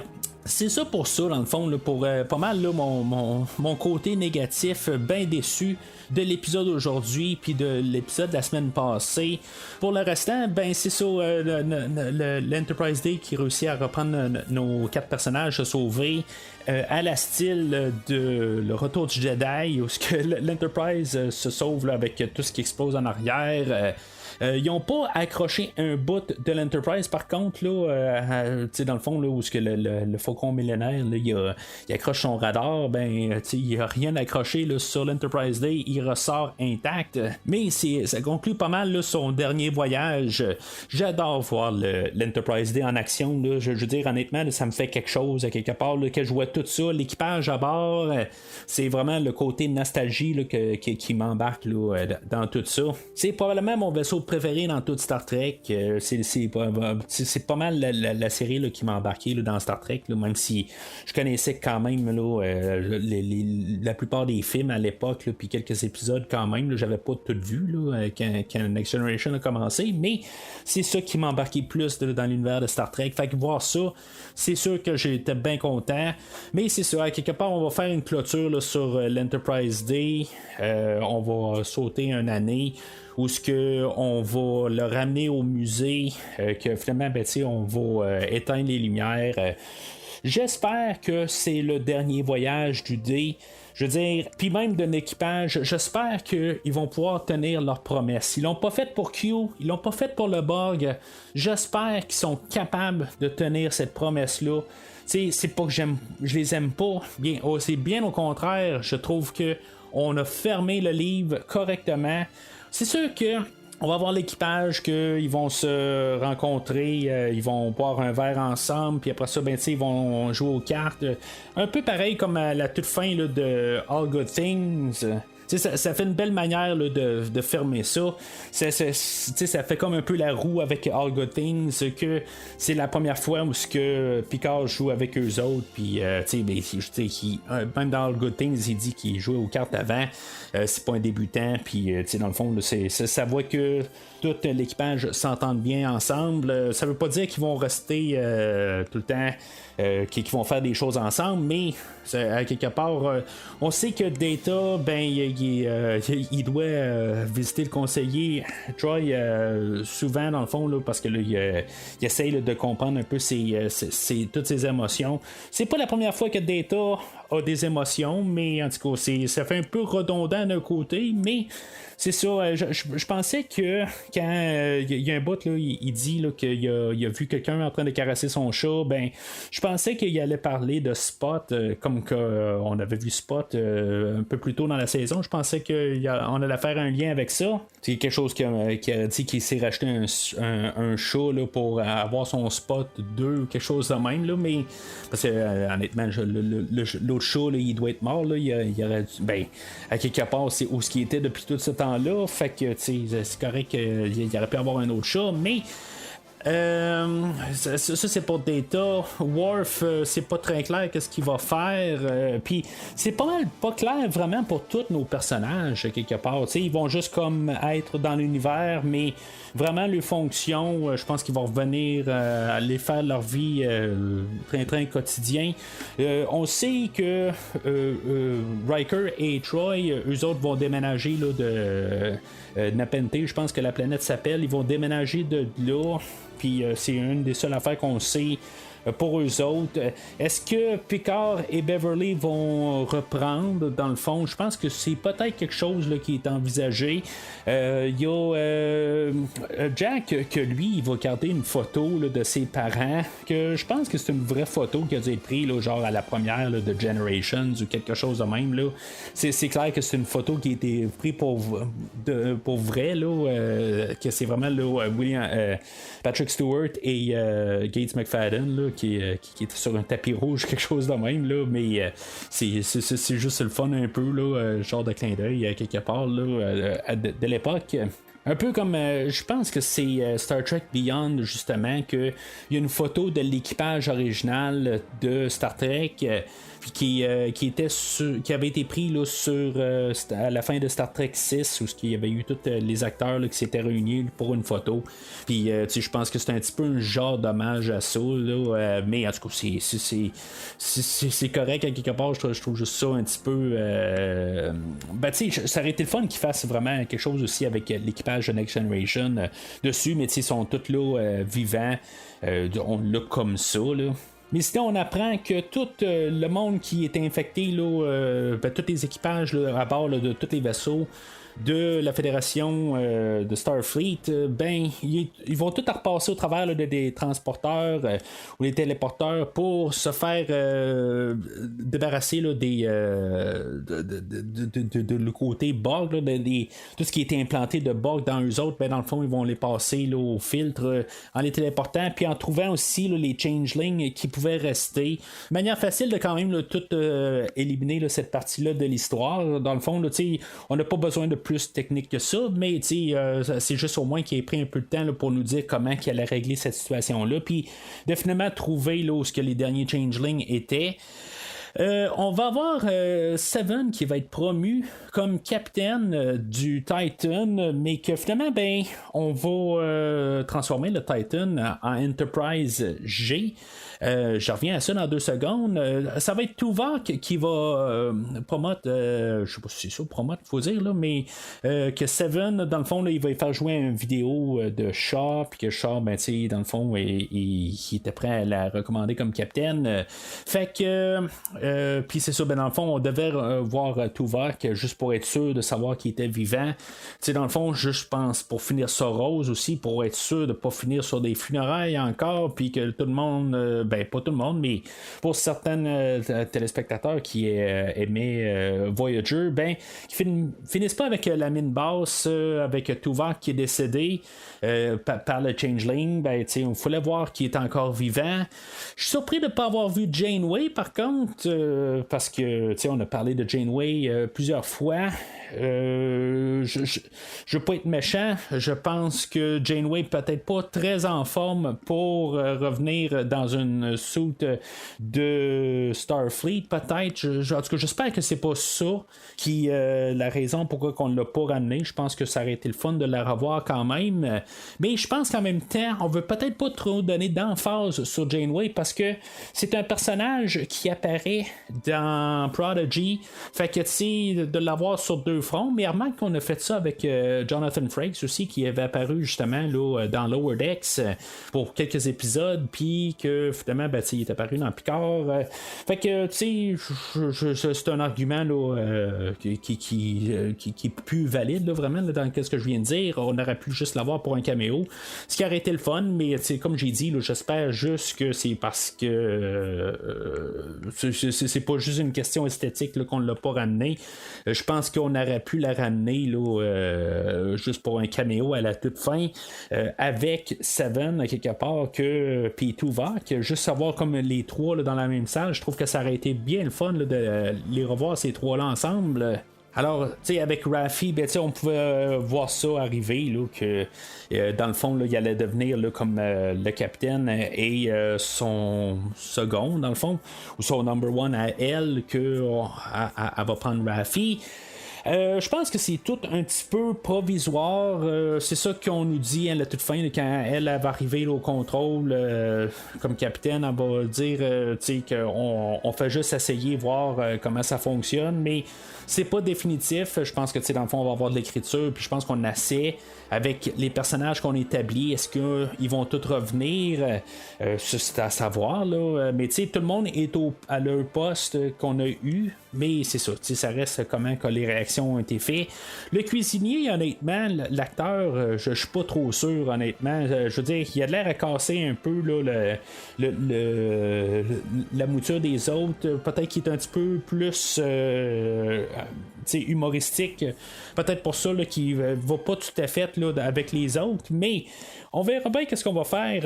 c'est ça pour ça, dans le fond, là, pour pas mal là, mon côté négatif, bien déçu de l'épisode aujourd'hui, puis de l'épisode de la semaine passée. Pour le restant, ben c'est ça, l'Enterprise Day qui réussit à reprendre nos 4 personnages, se sauver, à la style de Le Retour du Jedi, où l'Enterprise se sauve là, avec tout ce qui explose en arrière. Ils n'ont pas accroché un bout de l'Enterprise, par contre, là, dans le fond, là, où le faucon millénaire, là, il accroche son radar, ben, il n'y a rien accroché là, sur l'Enterprise Day, il ressort intact. Mais ça conclut pas mal là, son dernier voyage. J'adore voir l'Enterprise Day en action. Là. Je veux dire, honnêtement, là, ça me fait quelque chose à quelque part, là, que je vois tout ça, l'équipage à bord. C'est vraiment le côté nostalgie là, qui m'embarque là, dans tout ça. C'est probablement mon vaisseau préféré dans toute Star Trek. C'est pas mal la série là, qui m'a embarqué là, dans Star Trek, là, même si je connaissais quand même là, la plupart des films à l'époque, puis quelques épisodes quand même. Là, j'avais pas tout vu là, quand Next Generation a commencé, mais c'est ça qui m'a embarqué plus dans l'univers de Star Trek. Fait que voir ça, c'est sûr que j'étais bien content. Mais c'est sûr, à quelque part, on va faire une clôture là, sur l'Enterprise Day. On va sauter une année où ce que on va le ramener au musée, que finalement ben, on va éteindre les lumières. J'espère que c'est le dernier voyage du D. Je veux dire, puis même de l'équipage, j'espère qu'ils vont pouvoir tenir leurs promesses. Ils l'ont pas fait pour Q, ils l'ont pas fait pour le Borg. J'espère qu'ils sont capables de tenir cette promesse-là. C'est pas que je les aime pas. Bien, c'est bien au contraire. Je trouve que on a fermé le livre correctement. C'est sûr que on va voir l'équipage, qu'ils vont se rencontrer, ils vont boire un verre ensemble, puis après ça, ben, ils vont jouer aux cartes. Un peu pareil comme à la toute fin là, de All Good Things. Ça fait une belle manière là, de fermer ça. Ça fait comme un peu la roue avec All Good Things, que c'est la première fois où Picard joue avec eux autres. Puis, même dans All Good Things, il dit qu'il jouait aux cartes avant. C'est pas un débutant. Puis, dans le fond, là, ça voit que tout l'équipage s'entende bien ensemble. Ça veut pas dire qu'ils vont rester tout le temps. Qui vont faire des choses ensemble, mais à quelque part, on sait que Data, ben, il il doit visiter le conseiller Troy souvent dans le fond là, parce que là, il essaye là, de comprendre un peu toutes ses émotions. C'est pas la première fois que Data a des émotions, mais en tout cas ça fait un peu redondant d'un côté, mais c'est ça, je pensais que quand il y a un bout, là, il dit là, qu'il a vu quelqu'un en train de caresser son chat, ben je pensais qu'il allait parler de Spot, comme qu'on avait vu Spot un peu plus tôt dans la saison. Je pensais qu'on allait faire un lien avec ça. C'est quelque chose qui a dit qu'il s'est racheté un chat là, pour avoir son Spot 2, quelque chose de même, là, mais parce que honnêtement, l'autre chat, là, il doit être mort, là, il aurait dû, ben, à quelque part, c'est où ce qui était depuis tout ce temps-là, fait que c'est correct qu'il aurait pu avoir un autre chat, mais ça c'est pour Data. Worf, c'est pas très clair qu'est-ce qu'il va faire. Puis c'est pas clair vraiment pour tous nos personnages quelque part. T'sais, ils vont juste comme être dans l'univers, mais vraiment leur fonction, je pense qu'ils vont revenir aller faire leur vie train-train quotidien. On sait que Riker et Troy, eux autres vont déménager là, de Nepenthe, je pense que la planète s'appelle. Ils vont déménager de là. Puis c'est une des seules affaires qu'on sait pour eux autres. Est-ce que Picard et Beverly vont reprendre dans le fond? Je pense que c'est peut-être quelque chose là, qui est envisagé. Il y a Jack que lui il va garder une photo là, de ses parents, que je pense que c'est une vraie photo qui a dû être prise là, genre à la première là, de Generations ou quelque chose de même là. C'est clair que c'est une photo qui a été prise pour vrai là, que c'est vraiment là, Patrick Stewart et Gates McFadden là, qui était sur un tapis rouge, quelque chose de même, là, mais c'est juste le fun un peu, là, genre de clin d'œil quelque part là, de l'époque. Un peu comme, je pense que c'est Star Trek Beyond, justement, qu'il y a une photo de l'équipage original de Star Trek qui avait été pris là, à la fin de Star Trek 6, où il y avait eu tous les acteurs là, qui s'étaient réunis pour une photo. Puis je pense que c'est un petit peu un genre d'hommage à ça, là, mais en tout cas, c'est correct à quelque part. Je trouve juste ça un petit peu. Ça aurait été le fun qu'ils fassent vraiment quelque chose aussi avec l'équipage de Next Generation dessus, mais ils sont tous là vivants. On l'a comme ça, là. Mais sinon, on apprend que tout le monde qui est infecté, là, tous les équipages là, à bord là, de tous les vaisseaux de la fédération de Starfleet, ils vont tout repasser au travers là, des transporteurs ou des téléporteurs pour se faire débarrasser là, de le côté Borg, là, tout ce qui était implanté de Borg dans eux autres, dans le fond, ils vont les passer là, au filtre en les téléportant, puis en trouvant aussi là, les changelings qui pouvaient rester. De manière facile de quand même là, tout éliminer là, cette partie-là de l'histoire. Dans le fond, là, on n'a pas besoin de plus technique que ça, mais c'est juste au moins qu'il ait pris un peu de temps là, pour nous dire comment il allait régler cette situation-là, puis définitivement trouver là, où ce que les derniers changelings étaient. On va avoir Seven qui va être promu comme capitaine du Titan, mais que finalement, on va transformer le Titan en Enterprise G. Je reviens à ça dans 2 secondes. Ça va être Tuvok qui va promote, je sais pas si c'est ça, promote, faut dire, là, mais que Seven, dans le fond, là, il va faire jouer une vidéo de Shaw, puis que Shaw, dans le fond, il était prêt à la recommander comme capitaine. Fait que, puis c'est ça, dans le fond, on devait voir Tuvok juste pour être sûr de savoir qu'il était vivant. Dans le fond, je pense, pour finir ça rose aussi, pour être sûr de pas finir sur des funérailles encore, puis que tout le monde... pas tout le monde, mais pour certains téléspectateurs qui aimaient Voyager, qui finissent pas avec la mine basse, avec Tuvok qui est décédé par le Changeling, il fallait voir qu'il est encore vivant. Je suis surpris de ne pas avoir vu Janeway, par contre, parce que on a parlé de Janeway plusieurs fois. Je veux pas être méchant, je pense que Janeway peut-être pas très en forme pour revenir dans une suite de Starfleet, peut-être. En tout cas, j'espère que c'est pas ça qui la raison pourquoi on l'a pas ramené. Je pense que ça aurait été le fun de la revoir quand même, mais je pense qu'en même temps on veut peut-être pas trop donner d'emphase sur Janeway parce que c'est un personnage qui apparaît dans Prodigy, fait que de l'avoir sur 2 deux fronts, mais remarque qu'on a fait ça avec Jonathan Frakes aussi, qui avait apparu justement là, dans Lower Decks pour quelques épisodes, puis que finalement, ben, il est apparu dans Picard. Fait que, tu sais, c'est un argument là, qui est plus valide, là, vraiment, là, dans ce que je viens de dire. On aurait pu juste l'avoir pour un caméo, ce qui aurait été le fun, mais comme j'ai dit, là, j'espère juste que c'est parce que c'est pas juste une question esthétique là, qu'on l'a pas ramené. Je pense qu'on aurait pu la ramener là, juste pour un caméo à la toute fin, avec Seven quelque part, que puis Tuvok, juste savoir comme les trois là, dans la même salle. Je trouve que ça aurait été bien le fun là, de les revoir ces trois là ensemble. Alors, tu sais, avec Raffi, ben, on pouvait voir ça arriver, là, que dans le fond, là, il allait devenir là, comme le capitaine et son second, dans le fond, ou son number one à elle, qu'elle va prendre Raffi. Je pense que c'est tout un petit peu provisoire. C'est ça qu'on nous dit à la toute fin, là, quand elle va arriver là, au contrôle comme capitaine, elle va dire qu'on fait juste essayer voir comment ça fonctionne, mais c'est pas définitif. Je pense que dans le fond on va avoir de l'écriture, puis je pense qu'on essaie avec les personnages qu'on établit, est-ce qu'ils vont tous revenir? C'est à savoir, là. Mais tout le monde est à leur poste qu'on a eu, mais c'est ça, ça reste comment que les réactions ont été faites. Le cuisinier, honnêtement, l'acteur, je suis pas trop sûr, honnêtement. Je veux dire, il a l'air à casser un peu là, la mouture des autres. Peut-être qu'il est un petit peu plus humoristique. Peut-être pour ça là, qu'il va pas tout à fait là, avec les autres, mais on verra bien qu'est-ce qu'on va faire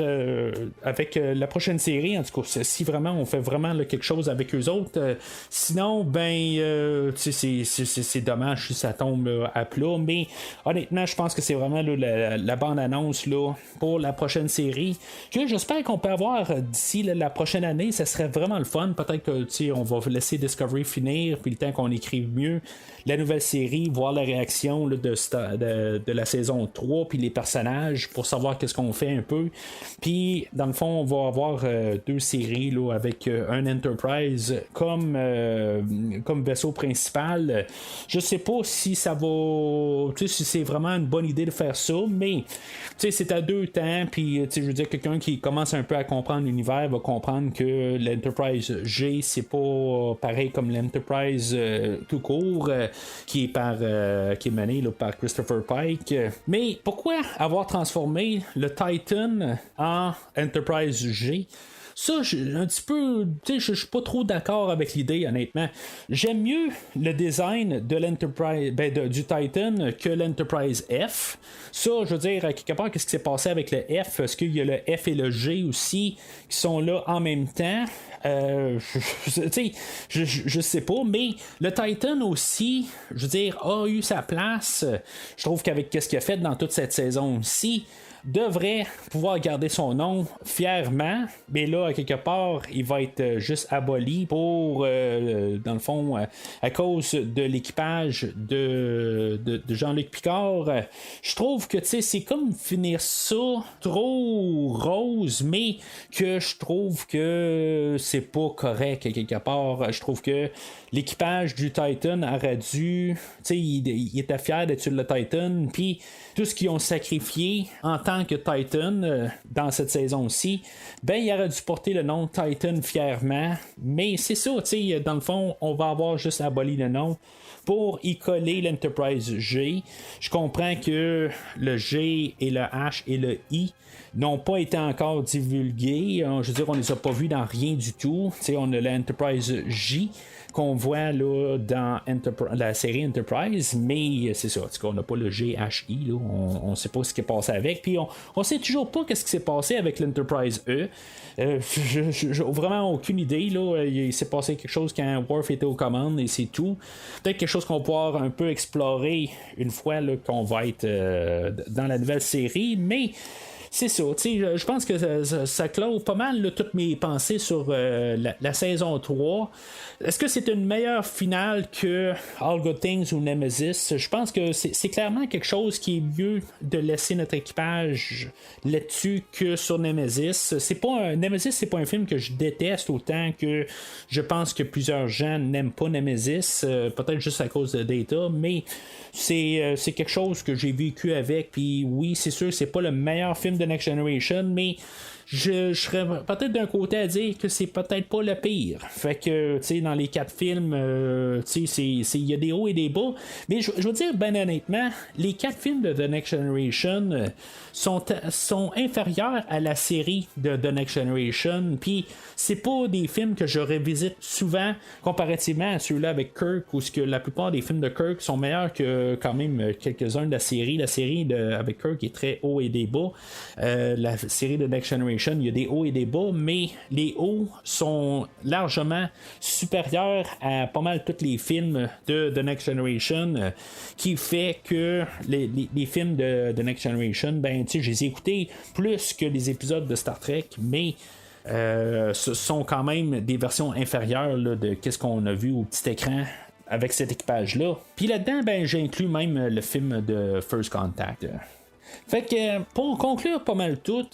avec la prochaine série, en tout cas, si vraiment on fait vraiment là, quelque chose avec eux autres. Sinon, ben, c'est dommage si ça tombe à plat, mais honnêtement, je pense que c'est vraiment là, la bande-annonce là, pour la prochaine série, que j'espère qu'on peut avoir d'ici la prochaine année. Ça serait vraiment le fun. Peut-être que on va laisser Discovery finir, puis le temps qu'on écrive mieux la nouvelle série, voir la réaction là, de la saison 3, puis les personnages, pour savoir qu'est-ce qu'on fait un peu. Puis, dans le fond, on va avoir deux séries là, avec un Enterprise comme vaisseau principal. Je sais pas si ça va... si c'est vraiment une bonne idée de faire ça, mais c'est à deux temps, puis je veux dire, quelqu'un qui commence un peu à comprendre l'univers va comprendre que l'Enterprise G, c'est pas pareil comme l'Enterprise tout court, qui est mené là, par Christopher Pike. Mais pourquoi avoir transformé le Titan en Enterprise G? Ça, un petit peu, je suis pas trop d'accord avec l'idée, honnêtement. J'aime mieux le design de l'Enterprise, du Titan que l'Enterprise F. Ça, je veux dire, à quelque part, qu'est-ce qui s'est passé avec le F? Est-ce qu'il y a le F et le G aussi qui sont là en même temps? Je sais pas, mais le Titan aussi, je veux dire, a eu sa place. Je trouve qu'avec ce qu'il a fait dans toute cette saison-ci, devrait pouvoir garder son nom fièrement, mais là, à quelque part, il va être juste aboli pour, dans le fond, à cause de l'équipage de Jean-Luc Picard. Je trouve que, c'est comme finir ça trop rose, mais que je trouve que c'est pas correct, à quelque part. Je trouve que l'équipage du Titan aurait dû, il était fier d'être sur le Titan, puis tout ce qu'ils ont sacrifié en tant que Titan dans cette saison-ci, ben il aurait dû porter le nom Titan fièrement, mais c'est ça, dans le fond, on va avoir juste aboli le nom pour y coller l'Enterprise G. Je comprends que le G et le H et le I n'ont pas été encore divulgués. Je veux dire, on les a pas vus dans rien du tout. On a l'Enterprise J qu'on voit là, dans la série Enterprise, mais c'est ça, on n'a pas le GHI, là, on sait pas ce qui est passé avec, puis on sait toujours pas ce qui s'est passé avec l'Enterprise E. J'ai vraiment aucune idée, là. Il s'est passé quelque chose quand Worf était aux commandes et c'est tout. Peut-être quelque chose qu'on va pouvoir un peu explorer une fois là, qu'on va être dans la nouvelle série, mais c'est ça, je pense que ça clôt pas mal là, toutes mes pensées sur la saison 3. Est-ce que c'est une meilleure finale que All Good Things ou Nemesis? Je pense que c'est clairement quelque chose qui est mieux de laisser notre équipage là-dessus que sur Nemesis. Nemesis, c'est pas un film que je déteste autant que je pense que plusieurs gens n'aiment pas Nemesis, peut-être juste à cause de Data, mais c'est quelque chose que j'ai vécu avec. Puis oui, c'est sûr, c'est pas le meilleur film de Next Generation, mais je serais peut-être d'un côté à dire que c'est peut-être pas le pire. Fait que, tu sais, dans les 4 films, tu sais, il y a des hauts et des bas. Mais je veux dire, ben honnêtement, les 4 films de The Next Generation sont inférieurs à la série de The Next Generation. Puis, c'est pas des films que je revisite souvent comparativement à ceux-là avec Kirk, où que la plupart des films de Kirk sont meilleurs que quand même quelques-uns de la série. La série avec Kirk est très haut et des bas. La série de Next Generation, il y a des hauts et des bas, mais les hauts sont largement supérieurs à pas mal tous les films de The Next Generation, qui fait que les films de Next Generation, ben, tu sais, je les ai écoutés plus que les épisodes de Star Trek, mais ce sont quand même des versions inférieures là, de qu'est-ce qu'on a vu au petit écran avec cet équipage-là. Puis là-dedans, ben, j'inclus même le film de First Contact. Fait que pour conclure pas mal tout,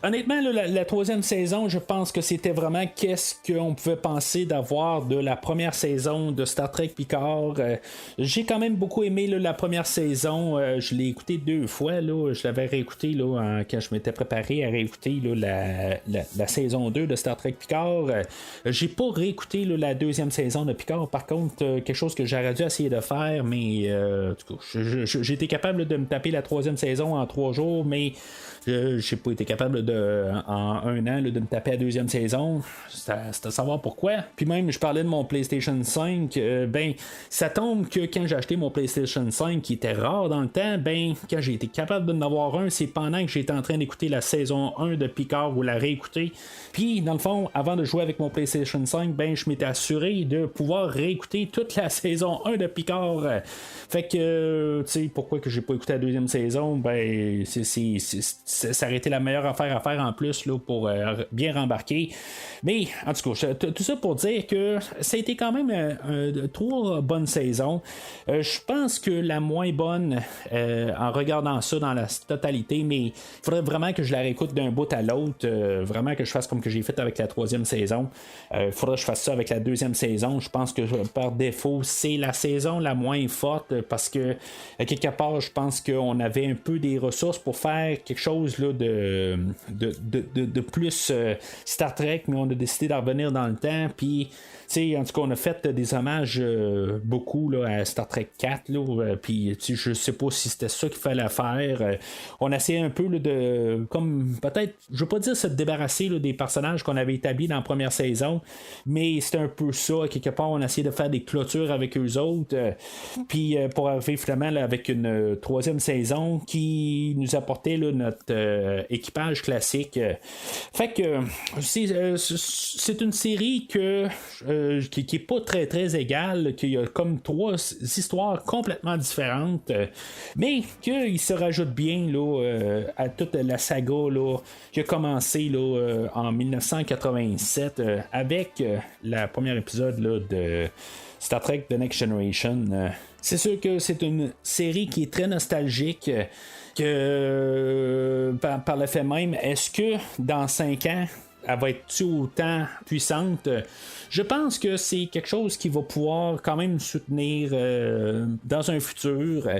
honnêtement, la 3e saison, je pense que c'était vraiment qu'est-ce qu'on pouvait penser d'avoir de la première saison de Star Trek Picard. J'ai quand même beaucoup aimé la première saison. Je l'ai écouté 2 fois. Je l'avais réécouté quand je m'étais préparé à réécouter la saison 2 de Star Trek Picard. J'ai pas réécouté la 2e saison de Picard. Par contre, quelque chose que j'aurais dû essayer de faire, mais en tout cas, j'ai été capable de me taper la 3e saison en 3 jours, mais j'ai pas été capable en 1 an de me taper la 2e saison. C'est à savoir pourquoi. Puis même, je parlais de mon PlayStation 5. Ben, ça tombe que quand j'ai acheté mon PlayStation 5, qui était rare dans le temps, ben, quand j'ai été capable d'en avoir un, c'est pendant que j'étais en train d'écouter la saison 1 de Picard ou la réécouter. Puis, dans le fond, avant de jouer avec mon PlayStation 5, ben, je m'étais assuré de pouvoir réécouter toute la saison 1 de Picard. Fait que, tu sais, pourquoi que j'ai pas écouté la 2e saison? Ben, ça aurait été la meilleure affaire à faire en plus là, pour bien rembarquer. Mais en tout cas, tout ça pour dire que ça a été quand même 3 bonnes saisons. Je pense que la moins bonne, en regardant ça dans la totalité, mais il faudrait vraiment que je la réécoute d'un bout à l'autre, vraiment que je fasse comme que j'ai fait avec la 3e saison. Il faudrait que je fasse ça avec la 2e saison. Je pense que par défaut, c'est la saison la moins forte parce que quelque part, je pense qu'on avait un peu des ressources pour faire quelque chose là, de plus Star Trek, mais on a décidé d'en revenir dans le temps. Puis, en tout cas, on a fait des hommages beaucoup là, à Star Trek 4. Puis, je sais pas si c'était ça qu'il fallait faire. On a essayé un peu là, de, comme peut-être, je veux pas dire se débarrasser là, des personnages qu'on avait établis dans la première saison, mais c'était un peu ça. Quelque part, on a essayé de faire des clôtures avec eux autres. Puis, pour arriver finalement là, avec une 3e saison qui nous apportait là, notre équipage classique. Fait que c'est une série qui est pas très très égale, qu'il y a comme 3 histoires complètement différentes, mais qu'il se rajoute bien là, à toute la saga là, qui a commencé là, en 1987 avec le premier épisode là, de Star Trek The Next Generation. C'est sûr que c'est une série qui est très nostalgique. Que par le fait même, est-ce que dans 5 ans, elle va être autant puissante? Je pense que c'est quelque chose qui va pouvoir quand même soutenir dans un futur.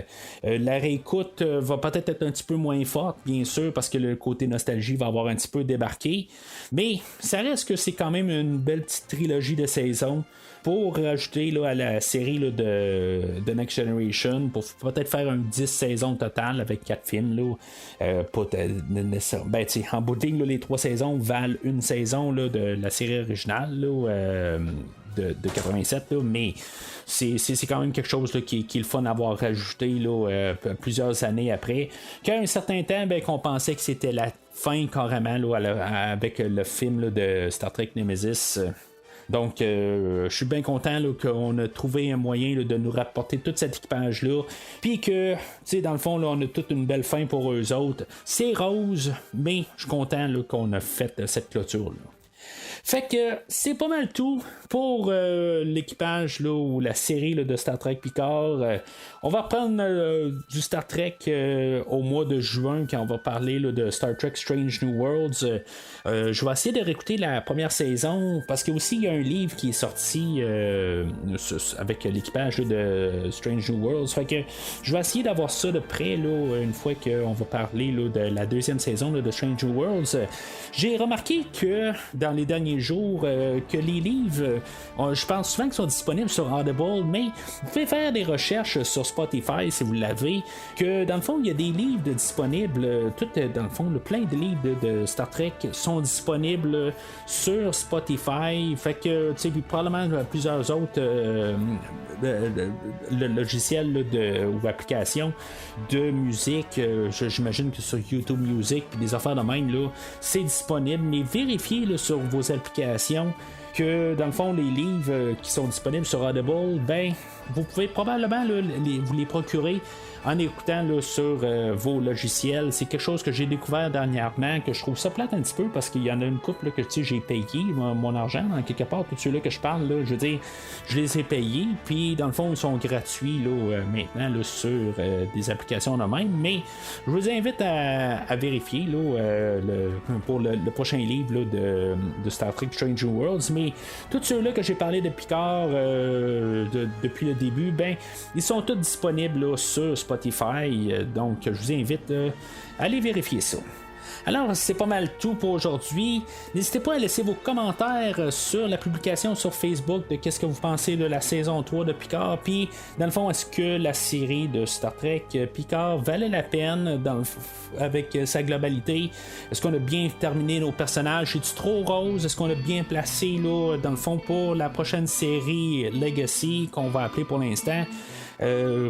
La réécoute va peut-être être un petit peu moins forte, bien sûr, parce que le côté nostalgie va avoir un petit peu débarqué. Mais ça reste que c'est quand même une belle petite trilogie de saisons pour rajouter là, à la série là, de Next Generation, pour peut-être faire un 10 saisons total avec 4 films. Là, ben, en bout de ligne, là, les 3 saisons valent une saison là, de la série originale là, de 87, là, mais c'est quand même quelque chose là, qui est le fun d'avoir rajouté là, plusieurs années après. Qu'à un certain temps, ben, qu'on pensait que c'était la fin carrément là, avec le film là, de Star Trek Nemesis. Donc, je suis bien content là, qu'on a trouvé un moyen là, de nous rapporter tout cet équipage-là. Puis que, tu sais, dans le fond, là, on a toute une belle fin pour eux autres. C'est rose, mais je suis content là, qu'on a fait cette clôture-là. Fait que c'est pas mal tout pour l'équipage là, ou la série là, de Star Trek Picard. On va reprendre du Star Trek au mois de juin quand on va parler là, de Star Trek Strange New Worlds. Je vais essayer de réécouter la première saison parce qu'il y a un livre qui est sorti avec l'équipage là, de Strange New Worlds. Fait que je vais essayer d'avoir ça de près là, une fois qu'on va parler là, de la deuxième saison là, de Strange New Worlds. J'ai remarqué que dans les derniers jours que les livres, je pense souvent qu'ils sont disponibles sur Audible, mais vous pouvez faire des recherches sur Spotify si vous l'avez, que dans le fond il y a des livres disponibles, tout dans le fond, plein de livres de Star Trek sont disponibles sur Spotify, fait que tu sais, probablement plusieurs autres logiciels là, ou applications de musique, j'imagine que sur YouTube Music, des affaires de même là, c'est disponible, mais vérifiez là, sur vos applications que dans le fond les livres qui sont disponibles sur Audible, ben vous pouvez probablement là, vous les procurer en écoutant là, sur vos logiciels. C'est quelque chose que j'ai découvert dernièrement, que je trouve ça plate un petit peu parce qu'il y en a une couple là, que tu sais, j'ai payé mon argent en quelque part. Tous ceux-là que je parle, là, je veux dire, je les ai payés, puis dans le fond ils sont gratuits là, maintenant là, sur des applications de même, mais je vous invite à vérifier là, pour le prochain livre là, de Star Trek Strange New Worlds. Mais tous ceux-là que j'ai parlé de Picard depuis le début, ben ils sont tous disponibles là, sur Spotify, donc je vous invite à aller vérifier ça. Alors, c'est pas mal tout pour aujourd'hui. N'hésitez pas à laisser vos commentaires sur la publication sur Facebook de qu'est-ce que vous pensez de la saison 3 de Picard. Puis, dans le fond, est-ce que la série de Star Trek Picard valait la peine avec sa globalité? Est-ce qu'on a bien terminé nos personnages? C'est-tu trop rose? Est-ce qu'on a bien placé, là, dans le fond, pour la prochaine série Legacy, qu'on va appeler pour l'instant?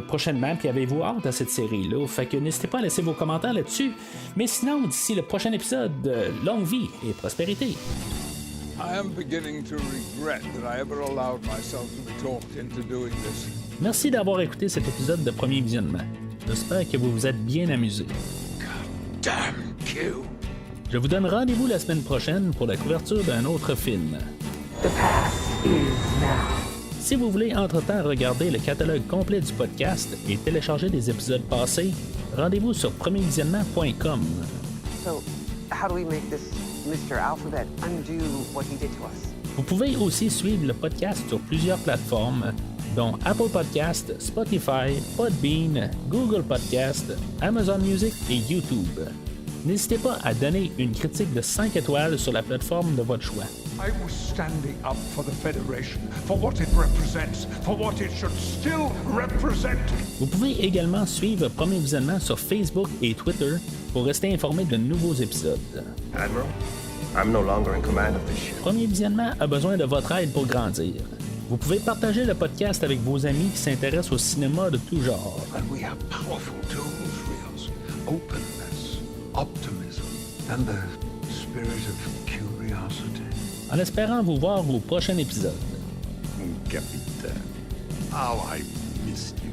Prochainement, puis avez-vous hâte à cette série-là? Fait que n'hésitez pas à laisser vos commentaires là-dessus. Mais sinon, d'ici le prochain épisode, longue vie et prospérité. I am beginning to regret that I ever allowed myself to be talked into doing this. Merci d'avoir écouté cet épisode de Premier Visionnement. J'espère que vous vous êtes bien amusés. Damn you! Je vous donne rendez-vous la semaine prochaine pour la couverture d'un autre film. The past is now. Si vous voulez entre-temps regarder le catalogue complet du podcast et télécharger des épisodes passés, rendez-vous sur premiervisionnement.com. So, how do we make this Mr. Alphabet undo what he did to us? Vous pouvez aussi suivre le podcast sur plusieurs plateformes, dont Apple Podcast, Spotify, Podbean, Google Podcast, Amazon Music et YouTube. N'hésitez pas à donner une critique de 5 étoiles sur la plateforme de votre choix. I was standing up for the Federation, for what it represents, for what it should still represent. Vous pouvez également suivre Premier Visionnement sur Facebook et Twitter pour rester informé de nouveaux épisodes. Admiral, I'm no longer in command of this ship. Premier Visionnement a besoin de votre aide pour grandir. Vous pouvez partager le podcast avec vos amis qui s'intéressent au cinéma de tout genre. And we have powerful tools, Rios. Openness, optimism, and the spirit of curiosity. En espérant vous voir au prochain épisode. Capitaine, how I missed you.